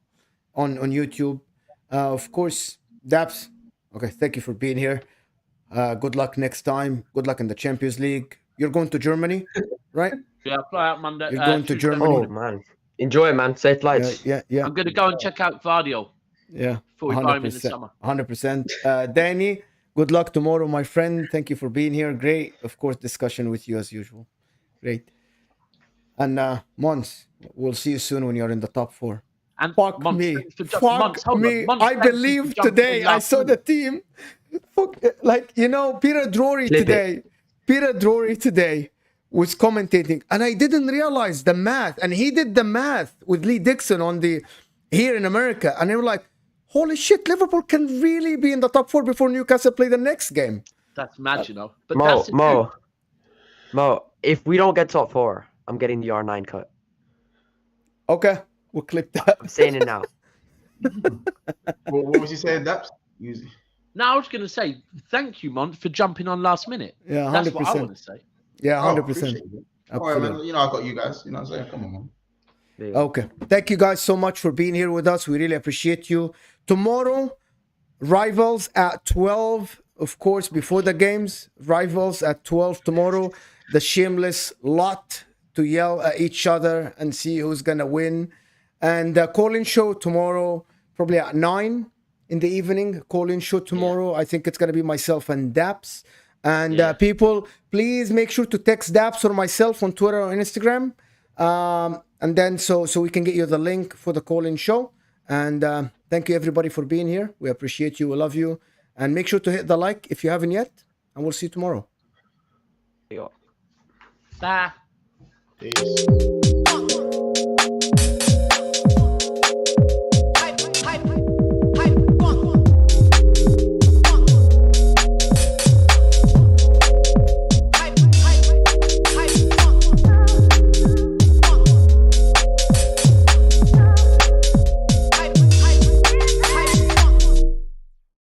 on YouTube. Of course, Daps. Okay, thank you for being here. Good luck next time. Good luck in the Champions League. You're going to Germany, right? Yeah, I'll fly out Monday. You're going to Germany. Oh, man. Enjoy, man. Safe flights. Yeah. I'm going to go and check out Vardio. Yeah, 100%. 100%. Danny, good luck tomorrow, my friend. Thank you for being here. Great, of course, discussion with you as usual. Great. And Mons, we'll see you soon when you're in the top 4. And fuck Mons, me. Mons, I believe today I saw the team. Like, Peter Drury today was commentating, and I didn't realize the math. And he did the math with Lee Dixon here in America. And they were like, holy shit, Liverpool can really be in the top 4 before Newcastle play the next game. That's mad, But Mo, if we don't get top 4, I'm getting the R9 cut. Okay, we'll clip that. I'm saying it now. What was he saying, Daps? No, I was going to say, thank you, Mont, for jumping on last minute. Yeah, 100%. That's what I want to say. Yeah, 100%. All right, man. I got you guys. You know what I'm saying? Come on, man. Okay. Thank you guys so much for being here with us. We really appreciate you. Tomorrow, Rivals at 12, of course, before the games. Rivals at 12 tomorrow. The shameless lot to yell at each other and see who's going to win. And the call-in show tomorrow, probably at 9 in the evening. Call-in show tomorrow. I think it's going to be myself and Daps. And people, please make sure to text Daps or myself on Twitter or Instagram. And then so we can get you the link for the call-in show. And thank you, everybody, for being here. We appreciate you. We love you. And make sure to hit the like if you haven't yet. And we'll see you tomorrow. Bye. Peace.